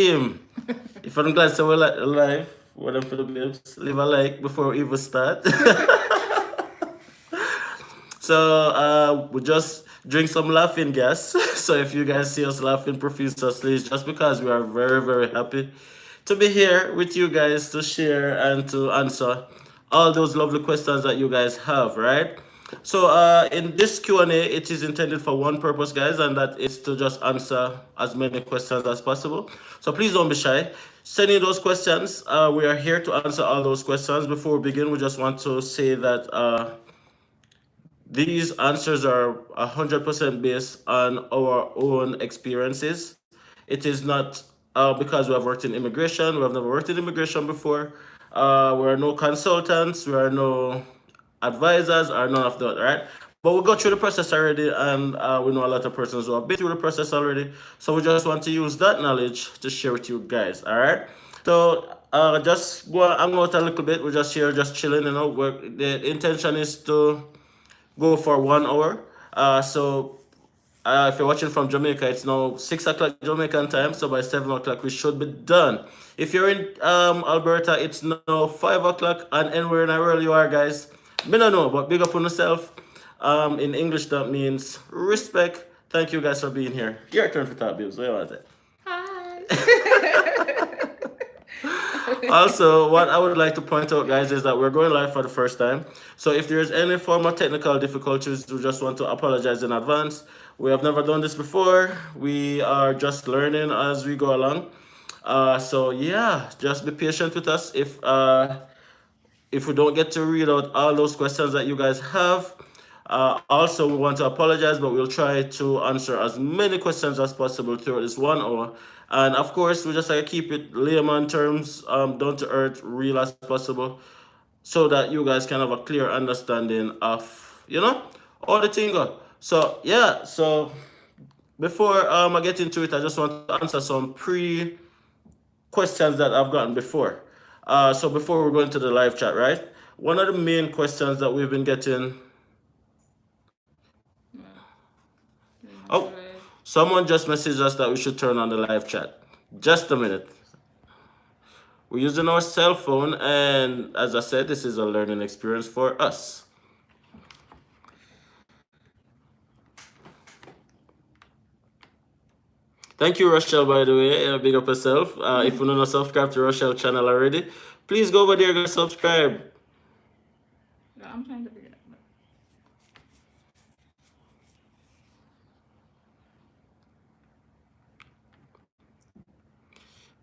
If I'm glad so we're alive, what I'm for the babes, leave a like before we even start. So we just drink some laughing gas. So if you guys see us laughing profusely, it's just because we are very, very happy to be here with you guys to share and to answer all those lovely questions that you guys have, right? So in this Q&A, it is intended for one purpose, guys, and that is to just answer as many questions as possible. So please don't be shy. Send in those questions. We are here to answer all those questions. Before we begin, we just want to say that these answers are 100% based on our own experiences. It is not because we have worked in immigration. We have never worked in immigration before. We are no consultants. We are no advisors or none of that, right? But we got through the process already, and we know a lot of persons who have been through the process already. So we just want to use that knowledge to share with you guys, all right? So just go hang out a little bit. We're just here, just chilling, you know. The intention is to go for 1 hour. If you're watching from Jamaica, it's now 6 o'clock Jamaican time. So by 7 o'clock, we should be done. If you're in Alberta, it's now 5 o'clock, and anywhere in the world you are, guys, me don't know, but big up on yourself. In English, that means respect. Thank you guys for being here. Your turn for top, babes. What do you want to say? Also, what I would like to point out, guys, is that we're going live for the first time. So if there's any form of technical difficulties, we just want to apologize in advance. We have never done this before. We are just learning as we go along. So yeah, just be patient with us. If we don't get to read out all those questions that you guys have, also we want to apologize, but we'll try to answer as many questions as possible throughout this 1 hour. And of course, we just like to keep it layman terms, down to earth, real as possible, so that you guys can have a clear understanding of, all the thing go. So yeah, so before I get into it, I just want to answer some questions that I've gotten before. So before we go into the live chat, right? One of the main questions that we've been getting. Oh, someone just messaged us that we should turn on the live chat. Just a minute. We're using our cell phone, and as I said, this is a learning experience for us. Thank you, Rochelle, by the way. Big up yourself. If you don't subscribe to Rochelle channel already, please go over there and subscribe. I'm trying to figure it out.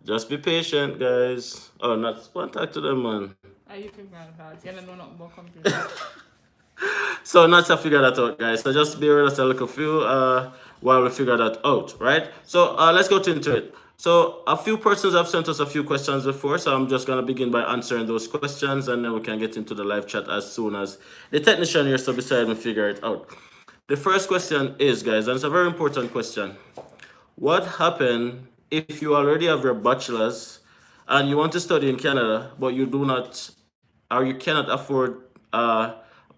Just be patient, guys. Oh, not contact to them, man. You figure it out. You don't know nothing about computer. So not to figure that out, guys. So just bear with us a little few while we figure that out, right? So let's go into it. So a few persons have sent us a few questions before, so I'm just gonna begin by answering those questions, and then we can get into the live chat as soon as the technician here so beside me figure it out. The first question is, guys, and it's a very important question. What happened if you already have your bachelor's and you want to study in Canada, but you do not, or you cannot afford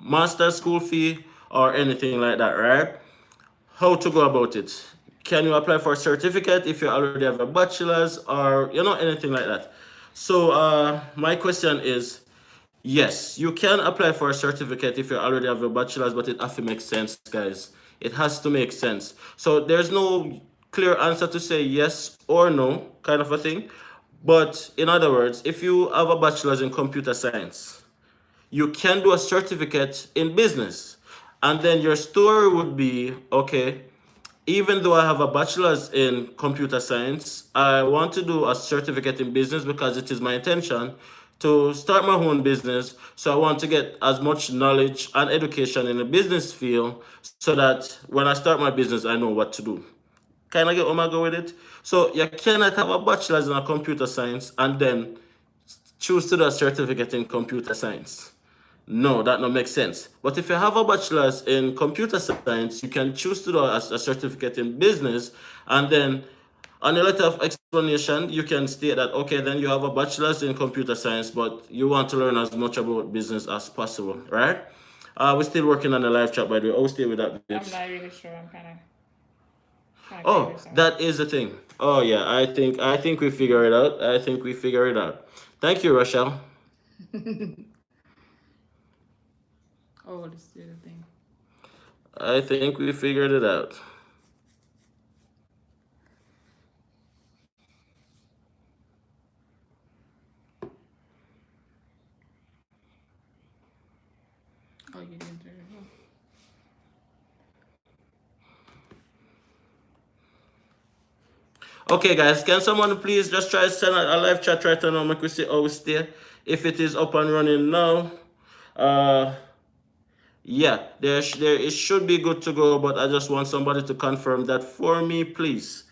master's school fee or anything like that, right? How to go about it? Can you apply for a certificate if you already have a bachelor's, or anything like that? So my question is, yes, you can apply for a certificate if you already have a bachelor's, but it has to make sense, guys. It has to make sense. So there's no clear answer to say yes or no, kind of a thing. But in other words, if you have a bachelor's in computer science, you can do a certificate in business. And then your story would be, okay, even though I have a bachelor's in computer science, I want to do a certificate in business because it is my intention to start my own business. So I want to get as much knowledge and education in the business field so that when I start my business, I know what to do. Can I get where I go with it? So you cannot have a bachelor's in a computer science and then choose to do a certificate in computer science. No, that don't make sense. But if you have a bachelor's in computer science, you can choose to do a certificate in business, and then on your letter of explanation, you can state that, okay, then you have a bachelor's in computer science, but you want to learn as much about business as possible, right? We're still working on the live chat, by the way. I'll stay with that. I'm not really sure. I'm kind of... Oh, that is the thing. Oh yeah, I think we figure it out. I think we figure it out. Thank you, Rochelle. Oh, this is the thing. I think we figured it out. Oh, you didn't turn it on. Okay, guys, can someone please just try to send a live chat right now? Make we see how we stay. If it is up and running now, uh, yeah, there it should be good to go. But I just want somebody to confirm that for me, please.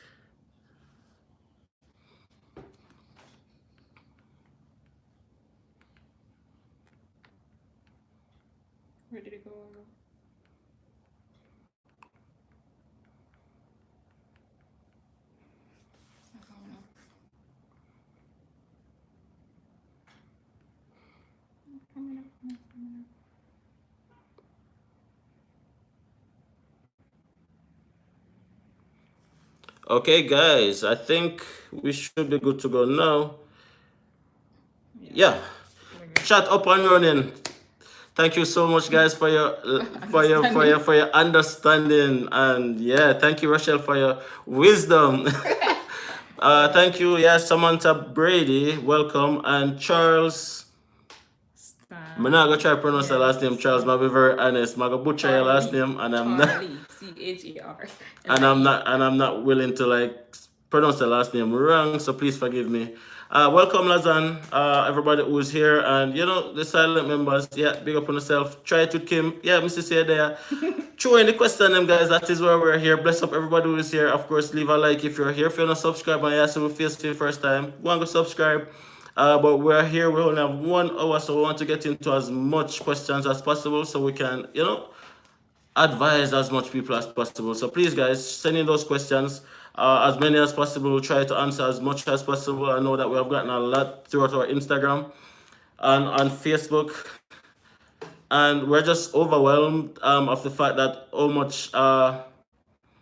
Where did it go? It's not coming up. Not coming up. Not coming up. Okay, guys, I think we should be good to go now. Yeah, chat up and running. Thank you so much, guys, for your understanding, and yeah, thank you, Rochelle, for your wisdom. Thank you, yeah, Samantha Brady, welcome, and Charles. I'm not gonna try to pronounce the last name, Charles. I'll be very honest. I'm gonna butcher your last name, and I'm not. Charlie, And I'm not willing to like pronounce the last name wrong, so please forgive me. Welcome, Lazan, everybody who's here, and you know the silent members. Yeah, big up on yourself. Try to Kim. Yeah, Mrs. Here there. Throw in the question, them guys. That is why we're here. Bless up everybody who is here. Of course, leave a like if you're here. If you're not subscribed and you see we face for the first time, go and go subscribe. But we're here. We only have 1 hour, so we want to get into as much questions as possible, so we can, you know, advise as much people as possible. So please, guys, send in those questions, as many as possible. We'll try to answer as much as possible. I know that we have gotten a lot throughout our Instagram and on Facebook, and we're just overwhelmed of the fact that how much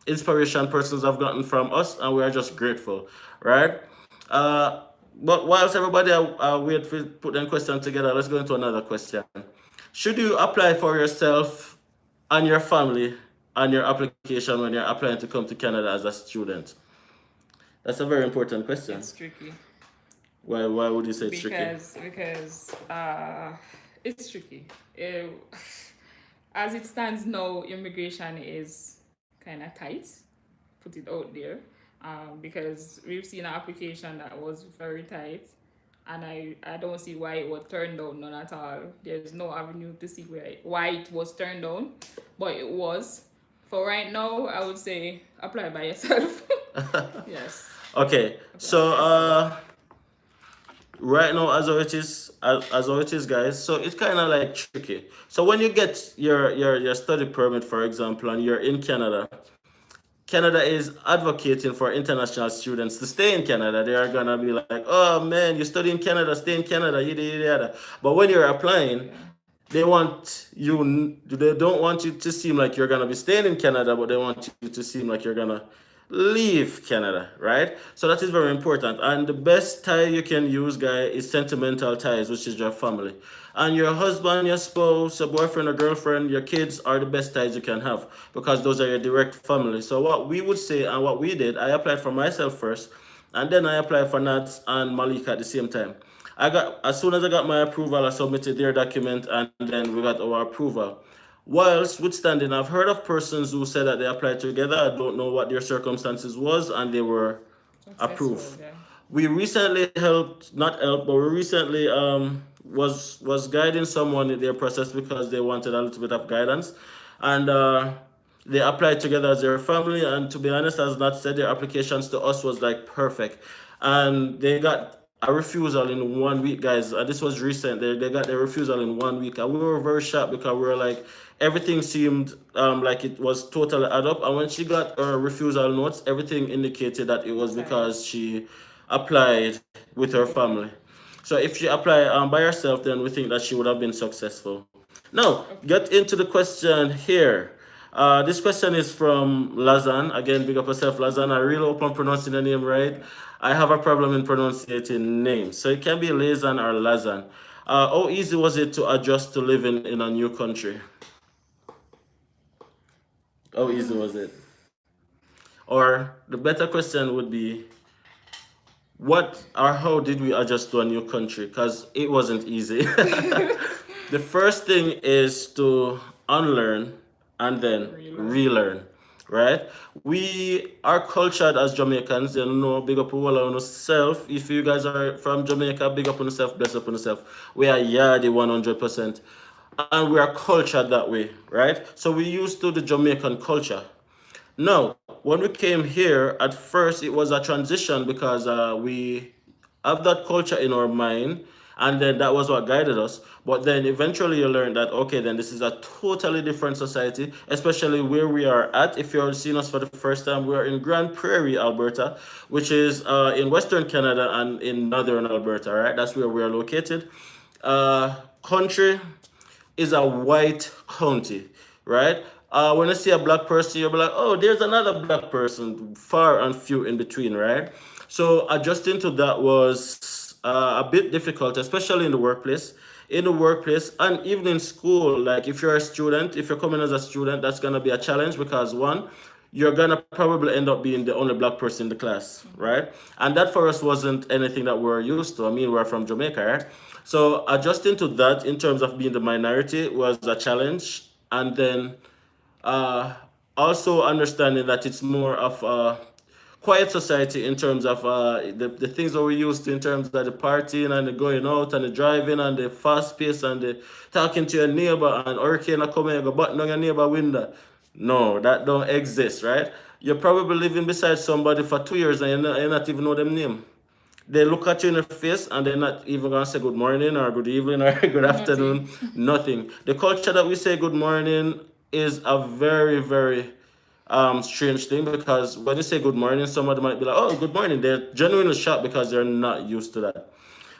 inspiration persons have gotten from us, and we're just grateful, right? But whilst everybody wait for put them question together, let's go into another question. Should you apply for yourself and your family on your application when you're applying to come to Canada as a student? That's a very important question. It's tricky. Why would you say it's tricky? Because it's tricky. As it stands now, immigration is kind of tight. Put it out there, because we've seen an application that was very tight, and I don't see why it was turned down, none at all. There's no avenue to see why it was turned down, but it was. For right now, I would say apply by yourself. Yes. Okay, so right now, as how it is, guys. So it's kind of like tricky. So when you get your study permit, for example, and you're in Canada, Canada is advocating for international students to stay in Canada. They are gonna be like, "Oh man, you study in Canada, stay in Canada, yada yada yada." But when you're applying, they don't want you to seem like you're gonna be staying in Canada, but they want you to seem like you're gonna leave Canada, right? So that is very important. And the best tie you can use, guy, is sentimental ties, which is your family. And your husband, your spouse, your boyfriend or girlfriend, your kids are the best ties you can have, because those are your direct family. So what we would say and what we did, I applied for myself first, and then I applied for Nats and Malika at the same time. As soon as I got my approval, I submitted their document, and then we got our approval. Whilst withstanding, I've heard of persons who said that they applied together. I don't know what their circumstances was, and they were approved. Yeah. We recently not helped, but we recently was guiding someone in their process because they wanted a little bit of guidance, and they applied together as their family. And to be honest, as Nat said, their applications to us was like perfect, and they got a refusal in 1 week, guys. This was recent. They got their refusal in 1 week, and we were very shocked because we were like, everything seemed like it was totally add up. And when she got her refusal notes, everything indicated that it was because she applied with her family. So if she applied by herself, then we think that she would have been successful. Now, get into the question here. This question is from Lazan. Again, big up yourself, Lazan. I really hope I'm pronouncing the name right. I have a problem in pronouncing names. So it can be Lazan or Lazan. How easy was it to adjust to living in a new country? How easy was it? Or the better question would be, what or how did we adjust to a new country? Because it wasn't easy. The first thing is to unlearn and then relearn, right? We are cultured as Jamaicans, you know, big up all on yourself. If you guys are from Jamaica, big up on yourself, bless up on yourself. We are yardy 100%. And we are cultured that way, right? So we used to the Jamaican culture. No, when we came here, at first it was a transition because we have that culture in our mind, and then that was what guided us. But then eventually you learn that, okay, then this is a totally different society, especially where we are at. If you're seeing us for the first time, we are in Grand Prairie, Alberta, which is in Western Canada and in Northern Alberta, right? That's where we are located. Country is a white county, right? When you see a black person, you'll be like, oh, there's another black person, far and few in between, right? So adjusting to that was a bit difficult, especially in the workplace. In the workplace and even in school, like if you're a student, if you're coming as a student, that's gonna be a challenge because one, you're gonna probably end up being the only black person in the class, right? And that for us wasn't anything that we're used to. I mean, we're from Jamaica, right? So adjusting to that in terms of being the minority was a challenge. And then uh, also understanding that it's more of a quiet society in terms of the things that we used to in terms of the partying and the going out and the driving and the fast pace and the talking to your neighbor and hurricane are coming and go button on your neighbor window. No, that don't exist, right? You're probably living beside somebody for 2 years and you not even know them name. They look at you in the face and they're not even gonna say good morning or good evening or good afternoon. Nothing. The culture that we say good morning is a very, very strange thing because when you say good morning, somebody might be like, oh, good morning. They're genuinely shocked because they're not used to that.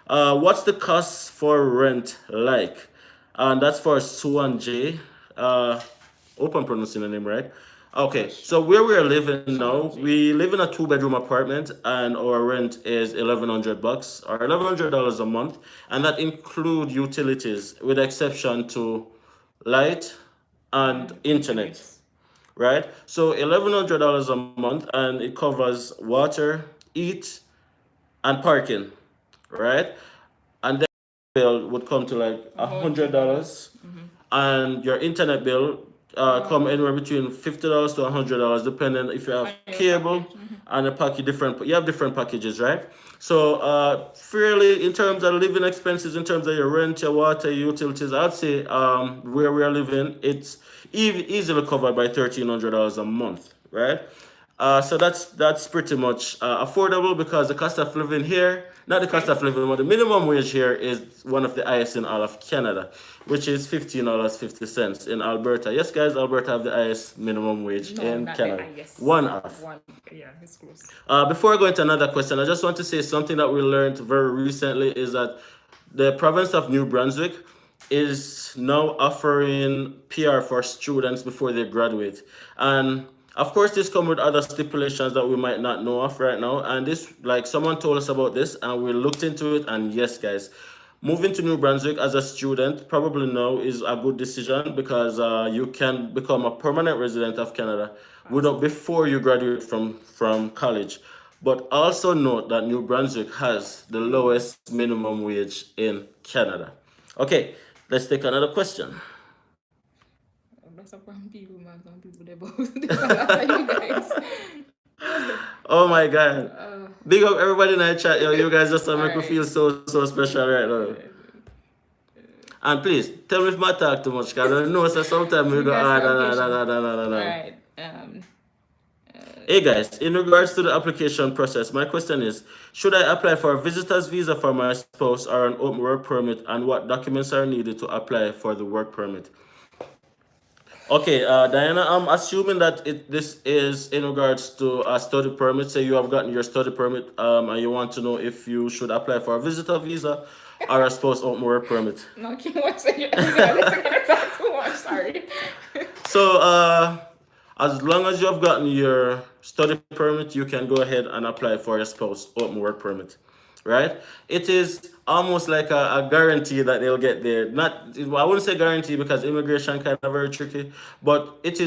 What's the cost for rent like? And that's for Sue and J. Hope I'm pronouncing the name right. Okay, so where we are living now, we live in a two-bedroom apartment, and our rent is $1,100 or $1,100 a month, and that include utilities, with exception to light and internet, right? So $1,100 a month, and it covers water, eat, and parking, right? And then bill would come to like $100, and your internet bill come anywhere between $50 to $100, depending if you have cable and a package different. You have different packages, right? So fairly in terms of living expenses, in terms of your rent, your water, your utilities, I'd say where we are living, it's easily covered by $1,300 a month, right? So that's pretty much affordable because the cost of living here, not the cost of living, but the minimum wage here is one of the highest in all of Canada, which is $15.50 in Alberta. Yes, guys, Alberta have the highest minimum wage in Canada. One off. Yeah, it's close. Before I go into another question, I just want to say something that we learned very recently is that the province of New Brunswick is now offering PR for students before they graduate. And of course, this comes with other stipulations that we might not know of right now. And this, like someone told us about this and we looked into it. And yes, guys, moving to New Brunswick as a student probably now is a good decision because you can become a permanent resident of Canada without before you graduate from college. But also note that New Brunswick has the lowest minimum wage in Canada. Okay, let's take another question. That's a from people, man. Some people they both you guys. Oh my god. Big up everybody in the chat, yo. You guys just make me feel so special right now. And please tell me if I talk too much, because I know sometimes we go Right. Hey guys, in regards to the application process, my question is, should I apply for a visitor's visa for my spouse or an open work permit, and what documents are needed to apply for the work permit? Okay, Diana, I'm assuming that this is in regards to a study permit. Say you have gotten your study permit and you want to know if you should apply for a visitor visa or a spouse open work permit. No, Kim, what's it? You're talk too much, sorry. So, as long as you have gotten your study permit, you can go ahead and apply for your spouse open work permit, right? It is almost like a guarantee that they'll get there. Not, I wouldn't say guarantee because immigration kind of very tricky, but it's.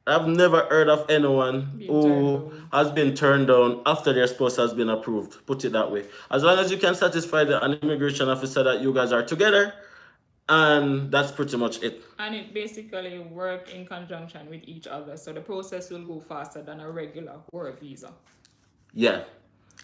I've never heard of anyone Being turned who down. has been turned down after their spouse has been approved. Put it that way. As long as you can satisfy an immigration officer that you guys are together, and that's pretty much it. And it basically work in conjunction with each other, so the process will go faster than a regular work visa. Yeah,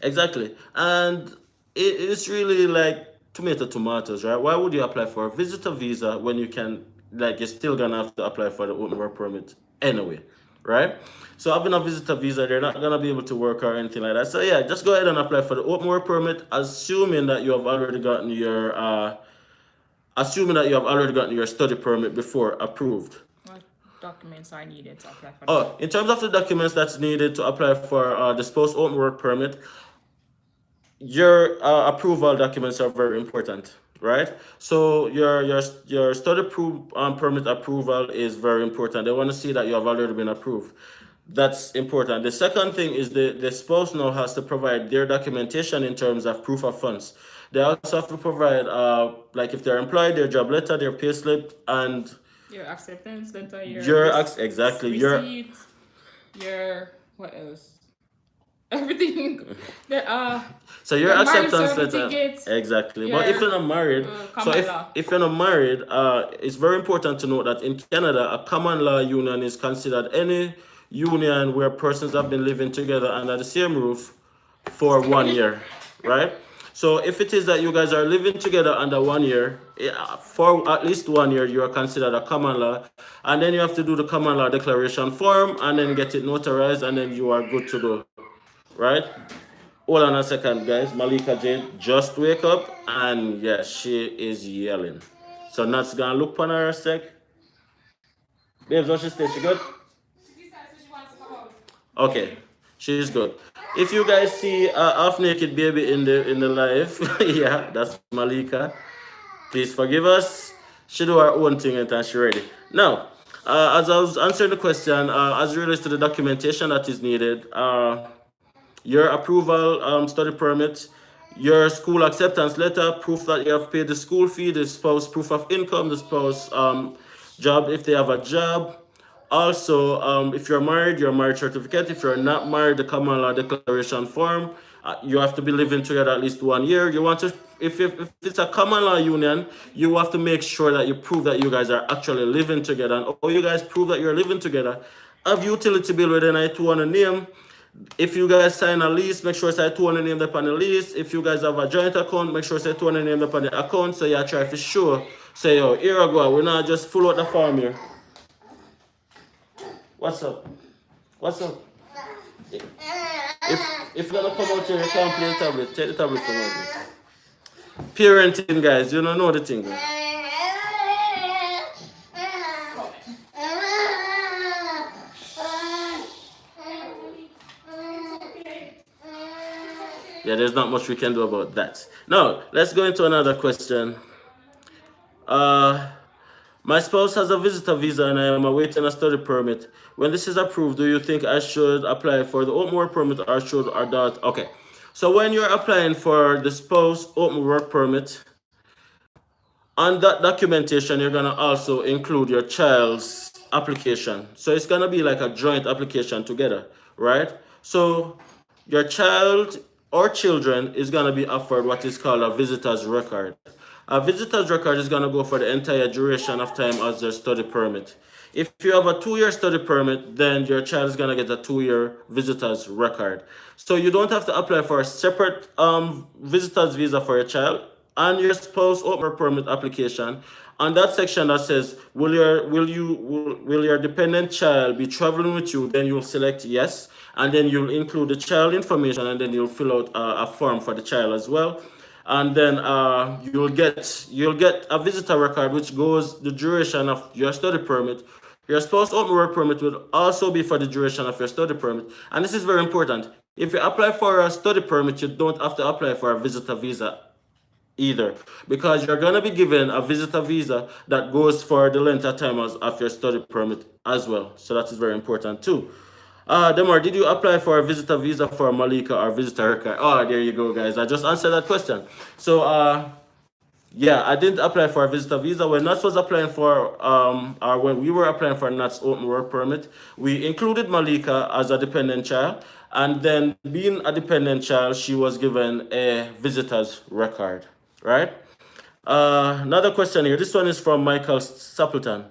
exactly. And it's really like tomatoes, right? Why would you apply for a visitor visa when you can, like, you're still gonna have to apply for the open work permit anyway, right? So having a visitor visa, they're not gonna be able to work or anything like that. So yeah, just go ahead and apply for the open work permit, assuming that you have already gotten your study permit before approved. What documents are needed to apply for Oh, in terms of the documents that's needed to apply for the spouse open work permit, your approval documents are very important, right? So your study permit approval is very important. They want to see that you have already been approved. That's important. The second thing is the spouse now has to provide their documentation in terms of proof of funds. They also have to provide, like if they're employed, their job letter, their pay slip, and your acceptance letter, your exactly receipt, your what else? Everything. So your Your marriage acceptance letter, certificate, exactly. But if you're not married, so common law. if you're not married, it's very important to note that in Canada, a common law union is considered any union where persons have been living together under the same roof for 1 year, right? So if it is that you guys are living together under 1 year, for at least 1 year, you are considered a common law, and then you have to do the common law declaration form and then get it notarized, and then you are good to go, right? Hold on a second, guys. Malika Jade just wake up, and yeah, she is yelling. So Nat's gonna look on her a sec. Babes, what she say? She good? Okay, she's good. If you guys see a half naked baby in the live, yeah, that's Malika. Please forgive us. She do her own thing and she ready. Now, as I was answering the question, as it relates to the documentation that is needed, your approval study permit, your school acceptance letter, proof that you have paid the school fee, the spouse proof of income, the spouse job if they have a job. Also, if you're married, your marriage certificate. If you're not married, the common law declaration form. You have to be living together at least 1 year. You want to, if it's a common law union, you have to make sure that you prove that you guys are actually living together. And all you guys prove that you're living together, have utility bill with an I-2 on the name. If you guys sign a lease, make sure it's I-2 on the name upon the lease. If you guys have a joint account, make sure it's I-2 on the name upon the account. So you try for sure. Say, yo, here I go. We're not just full out the farm here. What's up? What's up? If you're gonna come out here, you can't play the tablet. Take the tablet from me. Parenting, guys, you don't know the thing. Yeah, there's not much we can do about that. Now, let's go into another question. My spouse has a visitor visa and I am awaiting a study permit. When this is approved, do you think I should apply for the open work permit or should or not? Okay. So when you're applying for the spouse open work permit, on that documentation, you're gonna also include your child's application. So it's gonna be like a joint application together, right? So your child or children is gonna be offered what is called a visitor's record. A visitor's record is gonna go for the entire duration of time as their study permit. If you have a 2 year study permit, then your child is gonna get a 2 year visitor's record. So you don't have to apply for a separate visitor's visa for your child and your spouse open work permit application. On that section that says, will your dependent child be traveling with you? Then you'll select yes, and then you'll include the child information, and then you'll fill out a form for the child as well. And then you'll get a visitor record which goes the duration of your study permit. Your spouse open work permit will also be for the duration of your study permit. And this is very important. If you apply for a study permit, you don't have to apply for a visitor visa either, because you're going to be given a visitor visa that goes for the length of time as of your study permit as well. So that is very important too. Demar, did you apply for a visitor visa for Malika or visitor Herkai? Oh, there you go, guys. I just answered that question. So, yeah, I didn't apply for a visitor visa. When Nats was applying for, or when we were applying for Nats open work permit, we included Malika as a dependent child. And then, being a dependent child, she was given a visitor's record, right? Another question here. This one is from Michael Sapleton.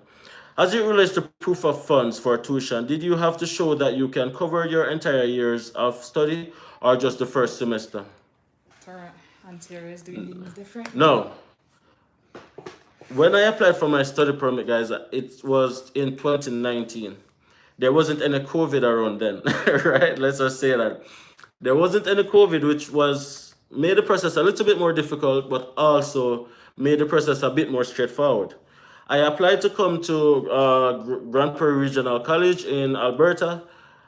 As it relates to proof of funds for tuition, did you have to show that you can cover your entire years of study or just the first semester? For Ontario is doing things different. No. When I applied for my study permit, guys, it was in 2019. There wasn't any COVID around then, right? Let's just say that. There wasn't any COVID, which was made the process a little bit more difficult, but also made the process a bit more straightforward. I applied to come to Grand Prairie Regional College in Alberta,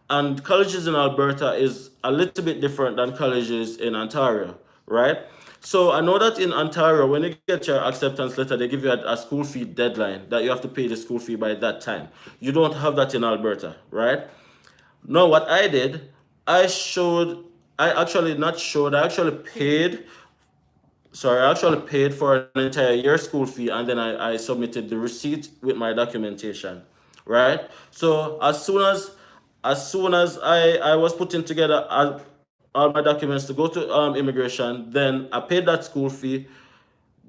and colleges in Alberta is a little bit different than colleges in Ontario, right? So I know that in Ontario, when you get your acceptance letter, they give you a school fee deadline that you have to pay the school fee by that time. You don't have that in Alberta, right? No, what I did, I actually not showed, I actually paid, sorry, I actually paid for an entire year school fee, and then I submitted the receipt with my documentation, right? So as soon as I was putting together all my documents to go to immigration, then I paid that school fee,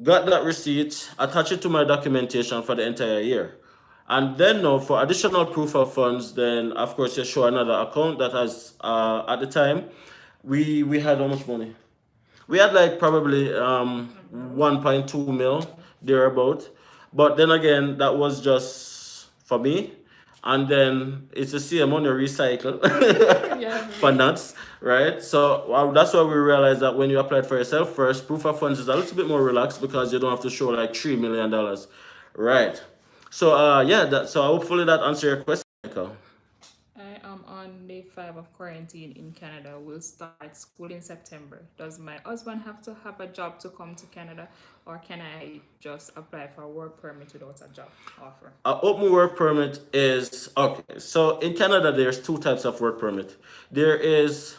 got that receipt, attach it to my documentation for the entire year. And then now for additional proof of funds, then of course you show another account that has at the time we had how much money? We had like probably 1.2 mil thereabout. But then again, that was just for me. And then it's the same money recycle Yeah, for nuts, right? So that's why we realized that when you applied for yourself first, proof of funds is a little bit more relaxed because you don't have to show like $3 million, right? So so hopefully that answer your question, Michael. I am on day 5 of quarantine in Canada. We'll start school in September. Does my husband have to have a job to come to Canada, or can I just apply for a work permit without a job offer? Open work permit is okay. So in Canada, there's two types of work permit. There is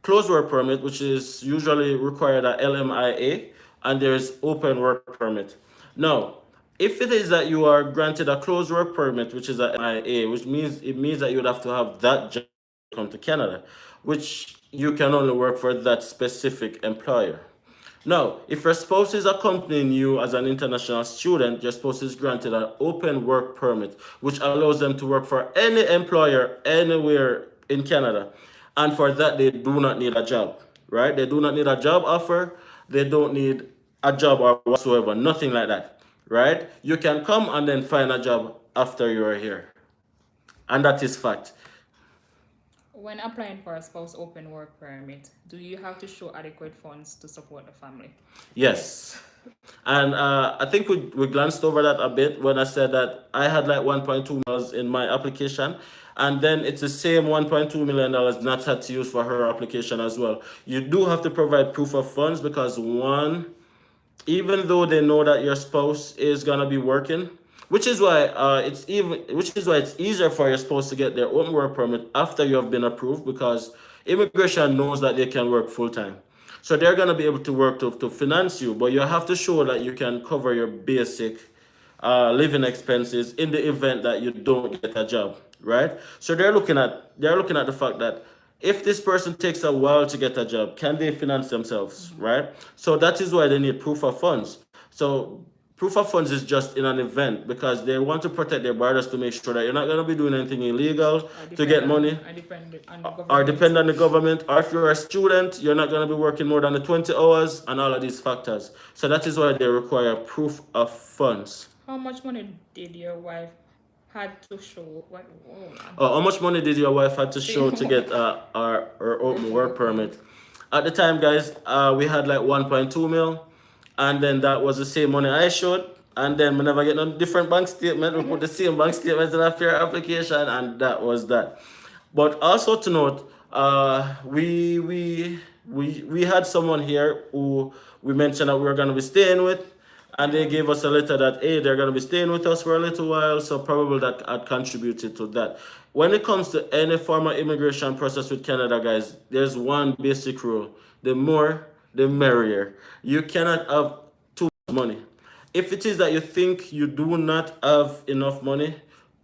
closed work permit, which is usually required at LMIA, and there's open work permit. Now, if it is that you are granted a closed work permit, which is a MIA, which means that you would have to have that job to come to Canada, which you can only work for that specific employer. Now, if your spouse is accompanying you as an international student, your spouse is granted an open work permit, which allows them to work for any employer anywhere in Canada. And for that, they do not need a job, right? They do not need a job offer. They don't need a job or whatsoever, nothing like that, right? You can come and then find a job after you are here. And that is fact. When applying for a spouse open work permit, do you have to show adequate funds to support the family? Yes. And I think we glanced over that a bit when I said that I had like 1.2 million in my application. And then it's the same $1.2 million Nats had to use for her application as well. You do have to provide proof of funds because one, even though they know that your spouse is gonna be working, which is why it's easier for your spouse to get their own work permit after you have been approved, because immigration knows that they can work full time. So they're gonna be able to work to finance you, but you have to show that you can cover your basic living expenses in the event that you don't get a job, right? So they're looking at the fact that if this person takes a while to get a job, can they finance themselves, right? So that is why they need proof of funds. So proof of funds is just in an event because they want to protect their borders to make sure that you're not going to be doing anything illegal to get money, I depend on the or government. depend on the government, or if you're a student, you're not going to be working more than the 20 hours and all of these factors. So that is why they require proof of funds. How much money did your wife had to show? What? How much money did your wife had to show to get her open work permit? At the time, guys, we had like 1.2 mil, and then that was the same money I showed. And then we never get no different bank statement. We put the same bank statement in after your application, and that was that. But also to note, we we had someone here who we mentioned that we were going to be staying with, and they gave us a letter that hey, they're going to be staying with us for a little while, so probably that had contributed to that. When it comes to any form of immigration process with Canada, guys, there's one basic rule: the more, the merrier. You cannot have too much money. If it is that you think you do not have enough money,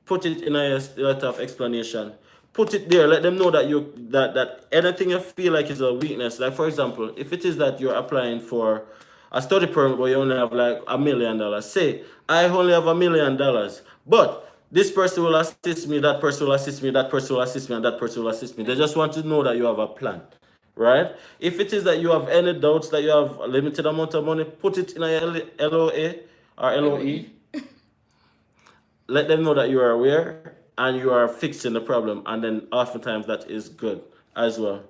put it in a letter of explanation. Put it there. Let them know that that anything you feel like is a weakness. Like for example, if it is that you're applying for a study permit where you only have like $1 million, say I only have $1 million, but this person will assist me, that person will assist me, that person will assist me, and that person will assist me. They just want to know that you have a plan, right? If it is that you have any doubts that you have a limited amount of money, put it in a LOA or LOE. Let them know that you are aware and you are fixing the problem, and then oftentimes that is good as well.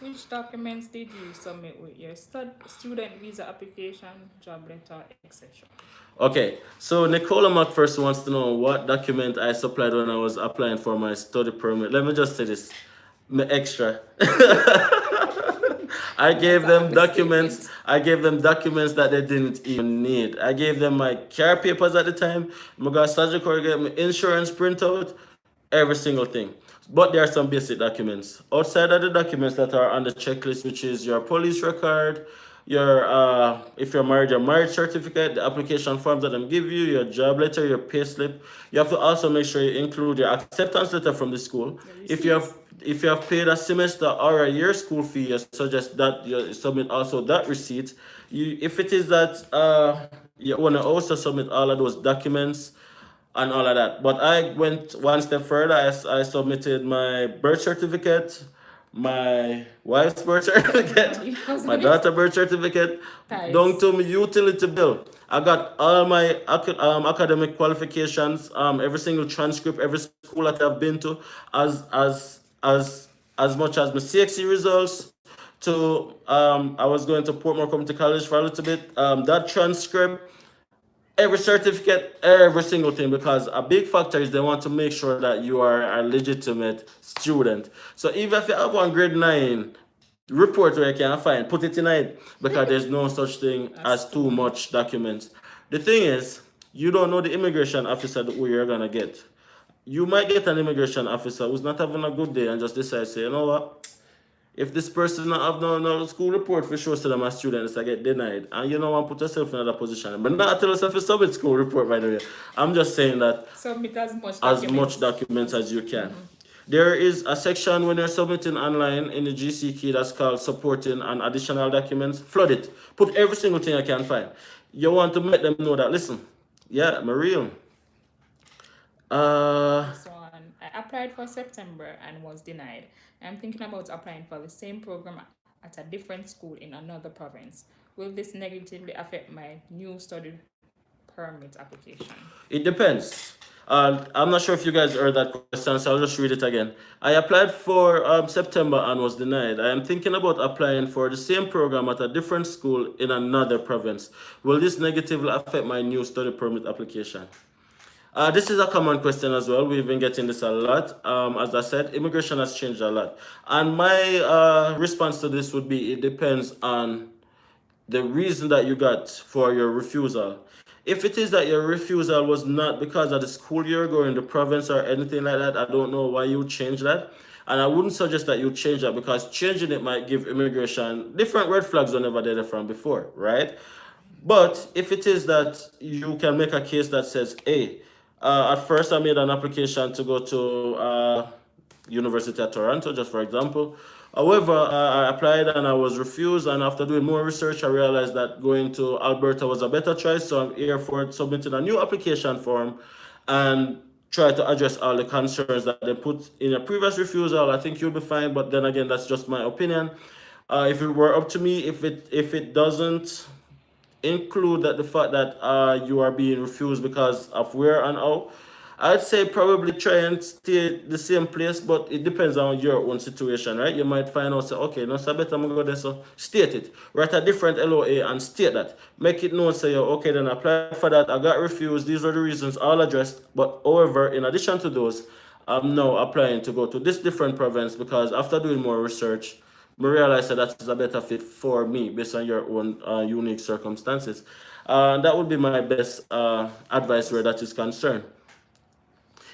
Which documents did you submit with your student visa application, job letter, etc.? Okay, so Nicola Mac first wants to know what document I supplied when I was applying for my study permit. Let me just say this, my extra. I gave them documents. I gave them documents that they didn't even need. I gave them my car papers at the time. I got surgical, get my insurance printout, every single thing. But there are some basic documents. Outside of the documents that are on the checklist, which is your police record, your if you're married, your marriage certificate, the application forms that them give you, your job letter, your pay slip. You have to also make sure you include your acceptance letter from the school. If you have paid a semester or a year school fee, you suggest that you submit also that receipt. If it is that you want to also submit all of those documents and all of that. But I went one step further. I submitted my birth certificate, my wife's birth certificate, my daughter's birth certificate, down to my utility bill. I got all my academic qualifications, every single transcript, every school that I've been to, as much as my CXC results. To I was going to Portmore Community College for a little bit. That transcript, every certificate, every single thing, because a big factor is they want to make sure that you are a legitimate student. So even if you have one grade 9 report where you can find, put it in it, because there's no such thing as too much documents. The thing is, you don't know the immigration officer who you're gonna get. You might get an immigration officer who's not having a good day and just decide, say, you know what? If this person not have no school report for sure, so that my students I get denied, and you know, want put yourself in another position. But not tell yourself to submit school report, by the way. I'm just saying that submit as much documents as you can. There is a section when you're submitting online in the GC key that's called supporting and additional documents. Flood it. Put every single thing I can find. You want to make them know that, listen, yeah, I'm real. This one, I applied for September and was denied. I'm thinking about applying for the same program at a different school in another province. Will this negatively affect my new study permit application? It depends. I'm not sure if you guys heard that question, so I'll just read it again. I applied for September and was denied. I am thinking about applying for the same program at a different school in another province. Will this negatively affect my new study permit application? This is a common question as well. We've been getting this a lot. As I said, immigration has changed a lot. And my response to this would be, it depends on the reason that you got for your refusal. If it is that your refusal was not because of the school you're going, the province or anything like that, I don't know why you change that. And I wouldn't suggest that you change that, because changing it might give immigration different red flags whenever they're from before, right? But if it is that you can make a case that says, hey, at first I made an application to go to University of Toronto, just for example. However, I applied and I was refused, and after doing more research, I realized that going to Alberta was a better choice, so I'm here for submitting a new application form and try to address all the concerns that they put in a previous refusal. I think you'll be fine, but then again, that's just my opinion. If it were up to me, if it doesn't include that the fact that you are being refused because of where and how, I'd say probably try and stay the same place, but it depends on your own situation, right? You might find out, say, okay, no, so I better go there, so state it. Write a different LOA and state that. Make it known, say, okay, then apply for that, I got refused, these are the reasons, all addressed. But however, in addition to those, I'm now applying to go to this different province because after doing more research, I realize that that's a better fit for me based on your own unique circumstances. That would be my best advice where that is concerned.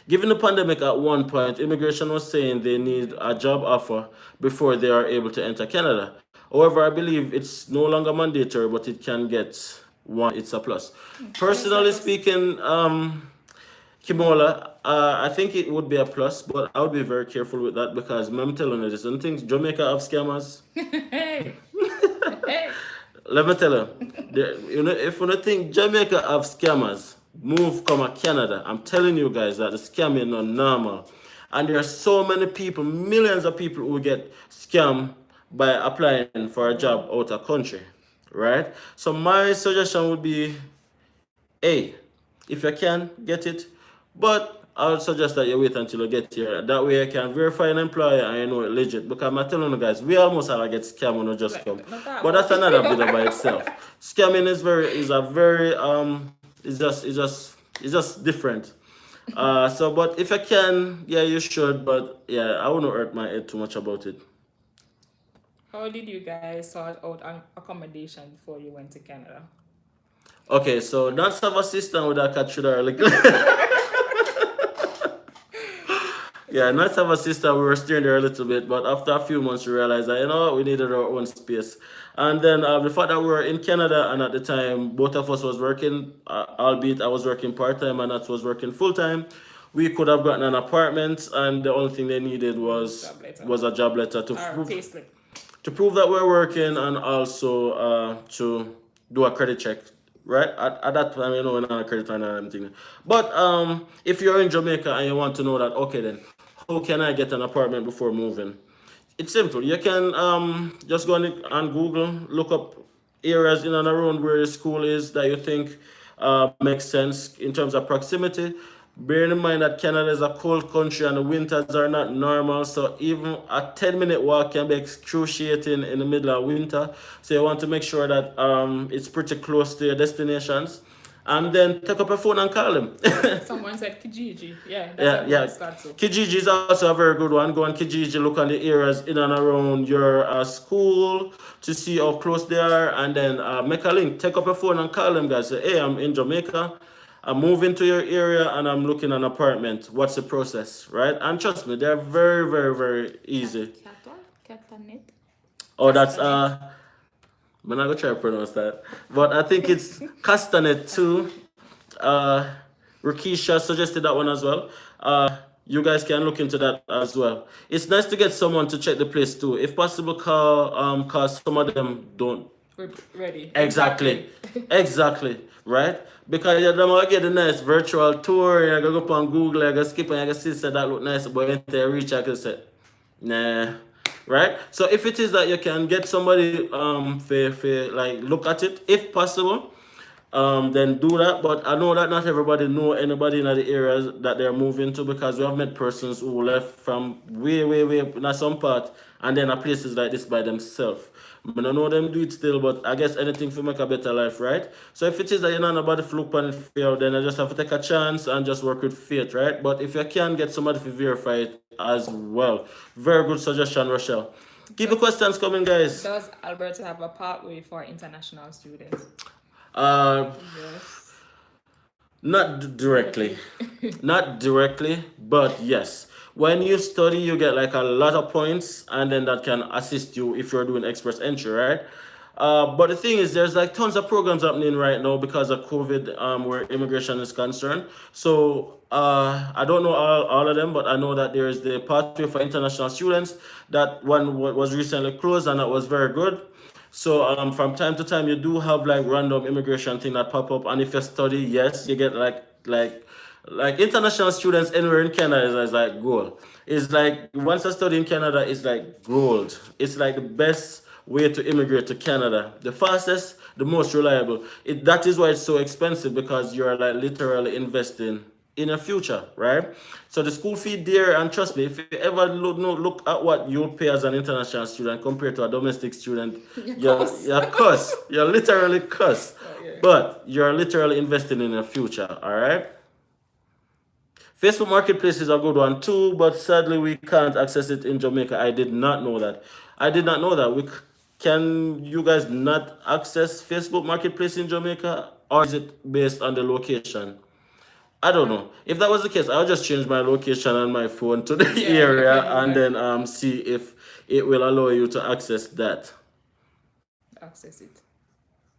Given the pandemic at one point, immigration was saying they need a job offer before they are able to enter Canada. However, I believe it's no longer mandatory, but it can get one. It's a plus. Yes, that Personally was. speaking, Kimola, I think it would be a plus, but I would be very careful with that because I'm telling you this. Don't think Jamaica have scammers. Hey, hey. Let me tell you, if you don't think Jamaica have scammers, move come to Canada. I'm telling you guys that the scamming not normal. And there are so many people, millions of people who get scammed by applying for a job out of country. Right? So my suggestion would be A, if you can, get it. But I would suggest that you wait until you get here. That way you can verify an employer and you know it legit. Because I'm telling you guys, we almost all get scammed when we just come. Not that But that's much. another video by itself. Scamming is a very it's just different. So but if you can, yeah you should, but yeah, I wouldn't hurt my head too much about it. How did you guys sort out an accommodation before you went to Canada? Okay, so that's have a system with a catch like yeah, nice to have a sister. We were steering there a little bit, but after a few months, we realized that, you know what, we needed our own space. And then the fact that we were in Canada, and at the time, both of us was working, albeit I was working part-time and that was working full-time, we could have gotten an apartment, and the only thing they needed Job letter. was a job letter Or payslip. to prove that we're working and also to do a credit check. Right at that time, you know, we're not a credit and everything. But if you're in Jamaica and you want to know that, okay, then how can I get an apartment before moving? It's simple. You can just go on Google, look up areas in and around where your school is that you think makes sense in terms of proximity. Bearing in mind that Canada is a cold country and the winters are not normal, so even a 10-minute walk can be excruciating in the middle of winter. So you want to make sure that it's pretty close to your destinations. And then take up a phone and call them. Someone said Kijiji. Yeah, that's Yeah, how yeah. it starts. So. Kijiji is also a very good one. Go on Kijiji, look on the areas in and around your school to see how close they are, and then make a link. Take up a phone and call them, guys. Say, hey, I'm in Jamaica. I'm moving to your area and I'm looking an apartment. What's the process, right? And trust me, they're very, very, very easy. Catanet. Oh, that's I'm not gonna try to pronounce that, but I think it's Castanet too. Rakisha suggested that one as well. You guys can look into that as well. It's nice to get someone to check the place too. If possible, cause some of them don't. We're ready. Exactly. Exactly. Right? Because you don't get a nice virtual tour, you go up on Google, you go skip and you go see say that look nice, but when they reach I can say, nah. Right? So if it is that you can get somebody for like look at it, if possible, then do that. But I know that not everybody know anybody in the areas that they're moving to because we have met persons who left from way in some part and then are places like this by themselves. I don't know them do it still, but I guess anything for make a better life, right? So if it is that you're not nobody fluke on it, then I just have to take a chance and just work with faith, right? But if you can get somebody to verify it as well, very good suggestion, Rochelle. Keep the questions coming, guys. Does Alberta have a pathway for international students? Yes. Not directly. Not directly, but yes. When you study, you get like a lot of points, and then that can assist you if you're doing express entry, right? But the thing is, there's like tons of programs happening right now because of COVID, where immigration is concerned. So I don't know all of them, but I know that there is the pathway for international students. That one was recently closed, and that was very good. So from time to time, you do have like random immigration thing that pop up, and if you study, yes, you get like international students anywhere in Canada is like gold. It's like once I study in Canada, it's like gold. It's like the best way to immigrate to Canada. The fastest, the most reliable. That is why it's so expensive because you're like literally investing in a future, right? So the school fee there, and trust me, if you ever look at what you pay as an international student compared to a domestic student, you're cuss. You're literally cuss. But you're literally investing in a future, all right? Facebook Marketplace is a good one too, but sadly we can't access it in Jamaica. I did not know that. I did not know that. Can you guys not access Facebook Marketplace in Jamaica, or is it based on the location? I don't know. If that was the case, I'll just change my location on my phone to the Yeah, area depending and on then see if it will allow you to access that. access it.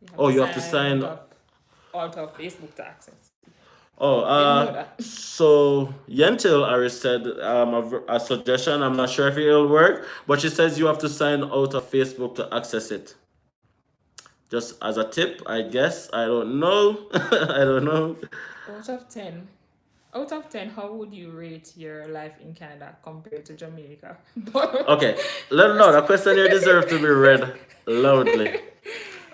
You have Oh, to you have to sign sign. out of Facebook to access. Oh, Didn't know that. so Yentil Aris said a suggestion. I'm not sure if it'll work, but she says you have to sign out of Facebook to access it. Just as a tip, I guess. I don't know. I don't know. Out of 10, how would you rate your life in Canada compared to Jamaica? Okay, let me know. The question here deserves to be read loudly.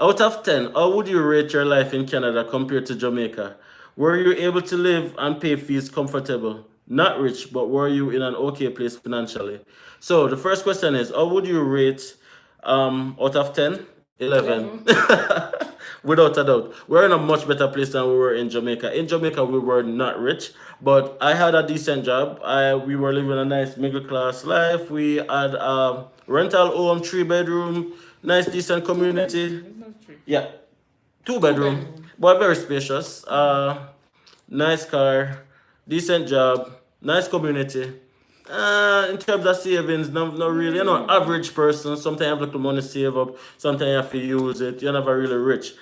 Out of 10, how would you rate your life in Canada compared to Jamaica? Were you able to live and pay fees comfortable? Not rich, but were you in an okay place financially? So the first question is, how would you rate out of 10? 11. 11. Without a doubt. We're in a much better place than we were in Jamaica. In Jamaica, we were not rich, but I had a decent job. We were living a nice middle class life. We had a rental home, 3 bedroom, nice decent community. It's not true. Yeah, two 2 bedroom, bedroom. but very spacious. Nice car, decent job, nice community. In terms of savings, not really. You know, average person. Sometimes you have little money save up. Sometimes you have to use it. You're never really rich.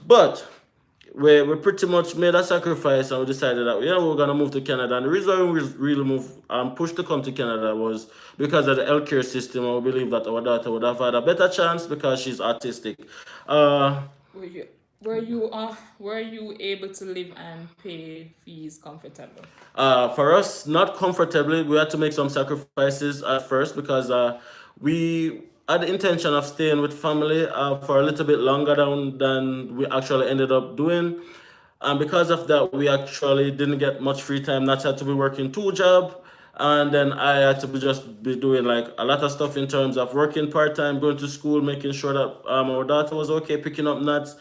But we pretty much made a sacrifice and we decided that we're gonna move to Canada. And the reason why we really pushed to come to Canada was because of the healthcare system. And we believe that our daughter would have had a better chance because she's autistic. Were you were you able to live and pay fees comfortable? For us, not comfortably, we had to make some sacrifices at first because we had the intention of staying with family for a little bit longer than we actually ended up doing. And because of that, we actually didn't get much free time. Not had to be working 2 jobs. And then I had to just be doing like a lot of stuff in terms of working part time, going to school, making sure that our daughter was okay, picking up nuts,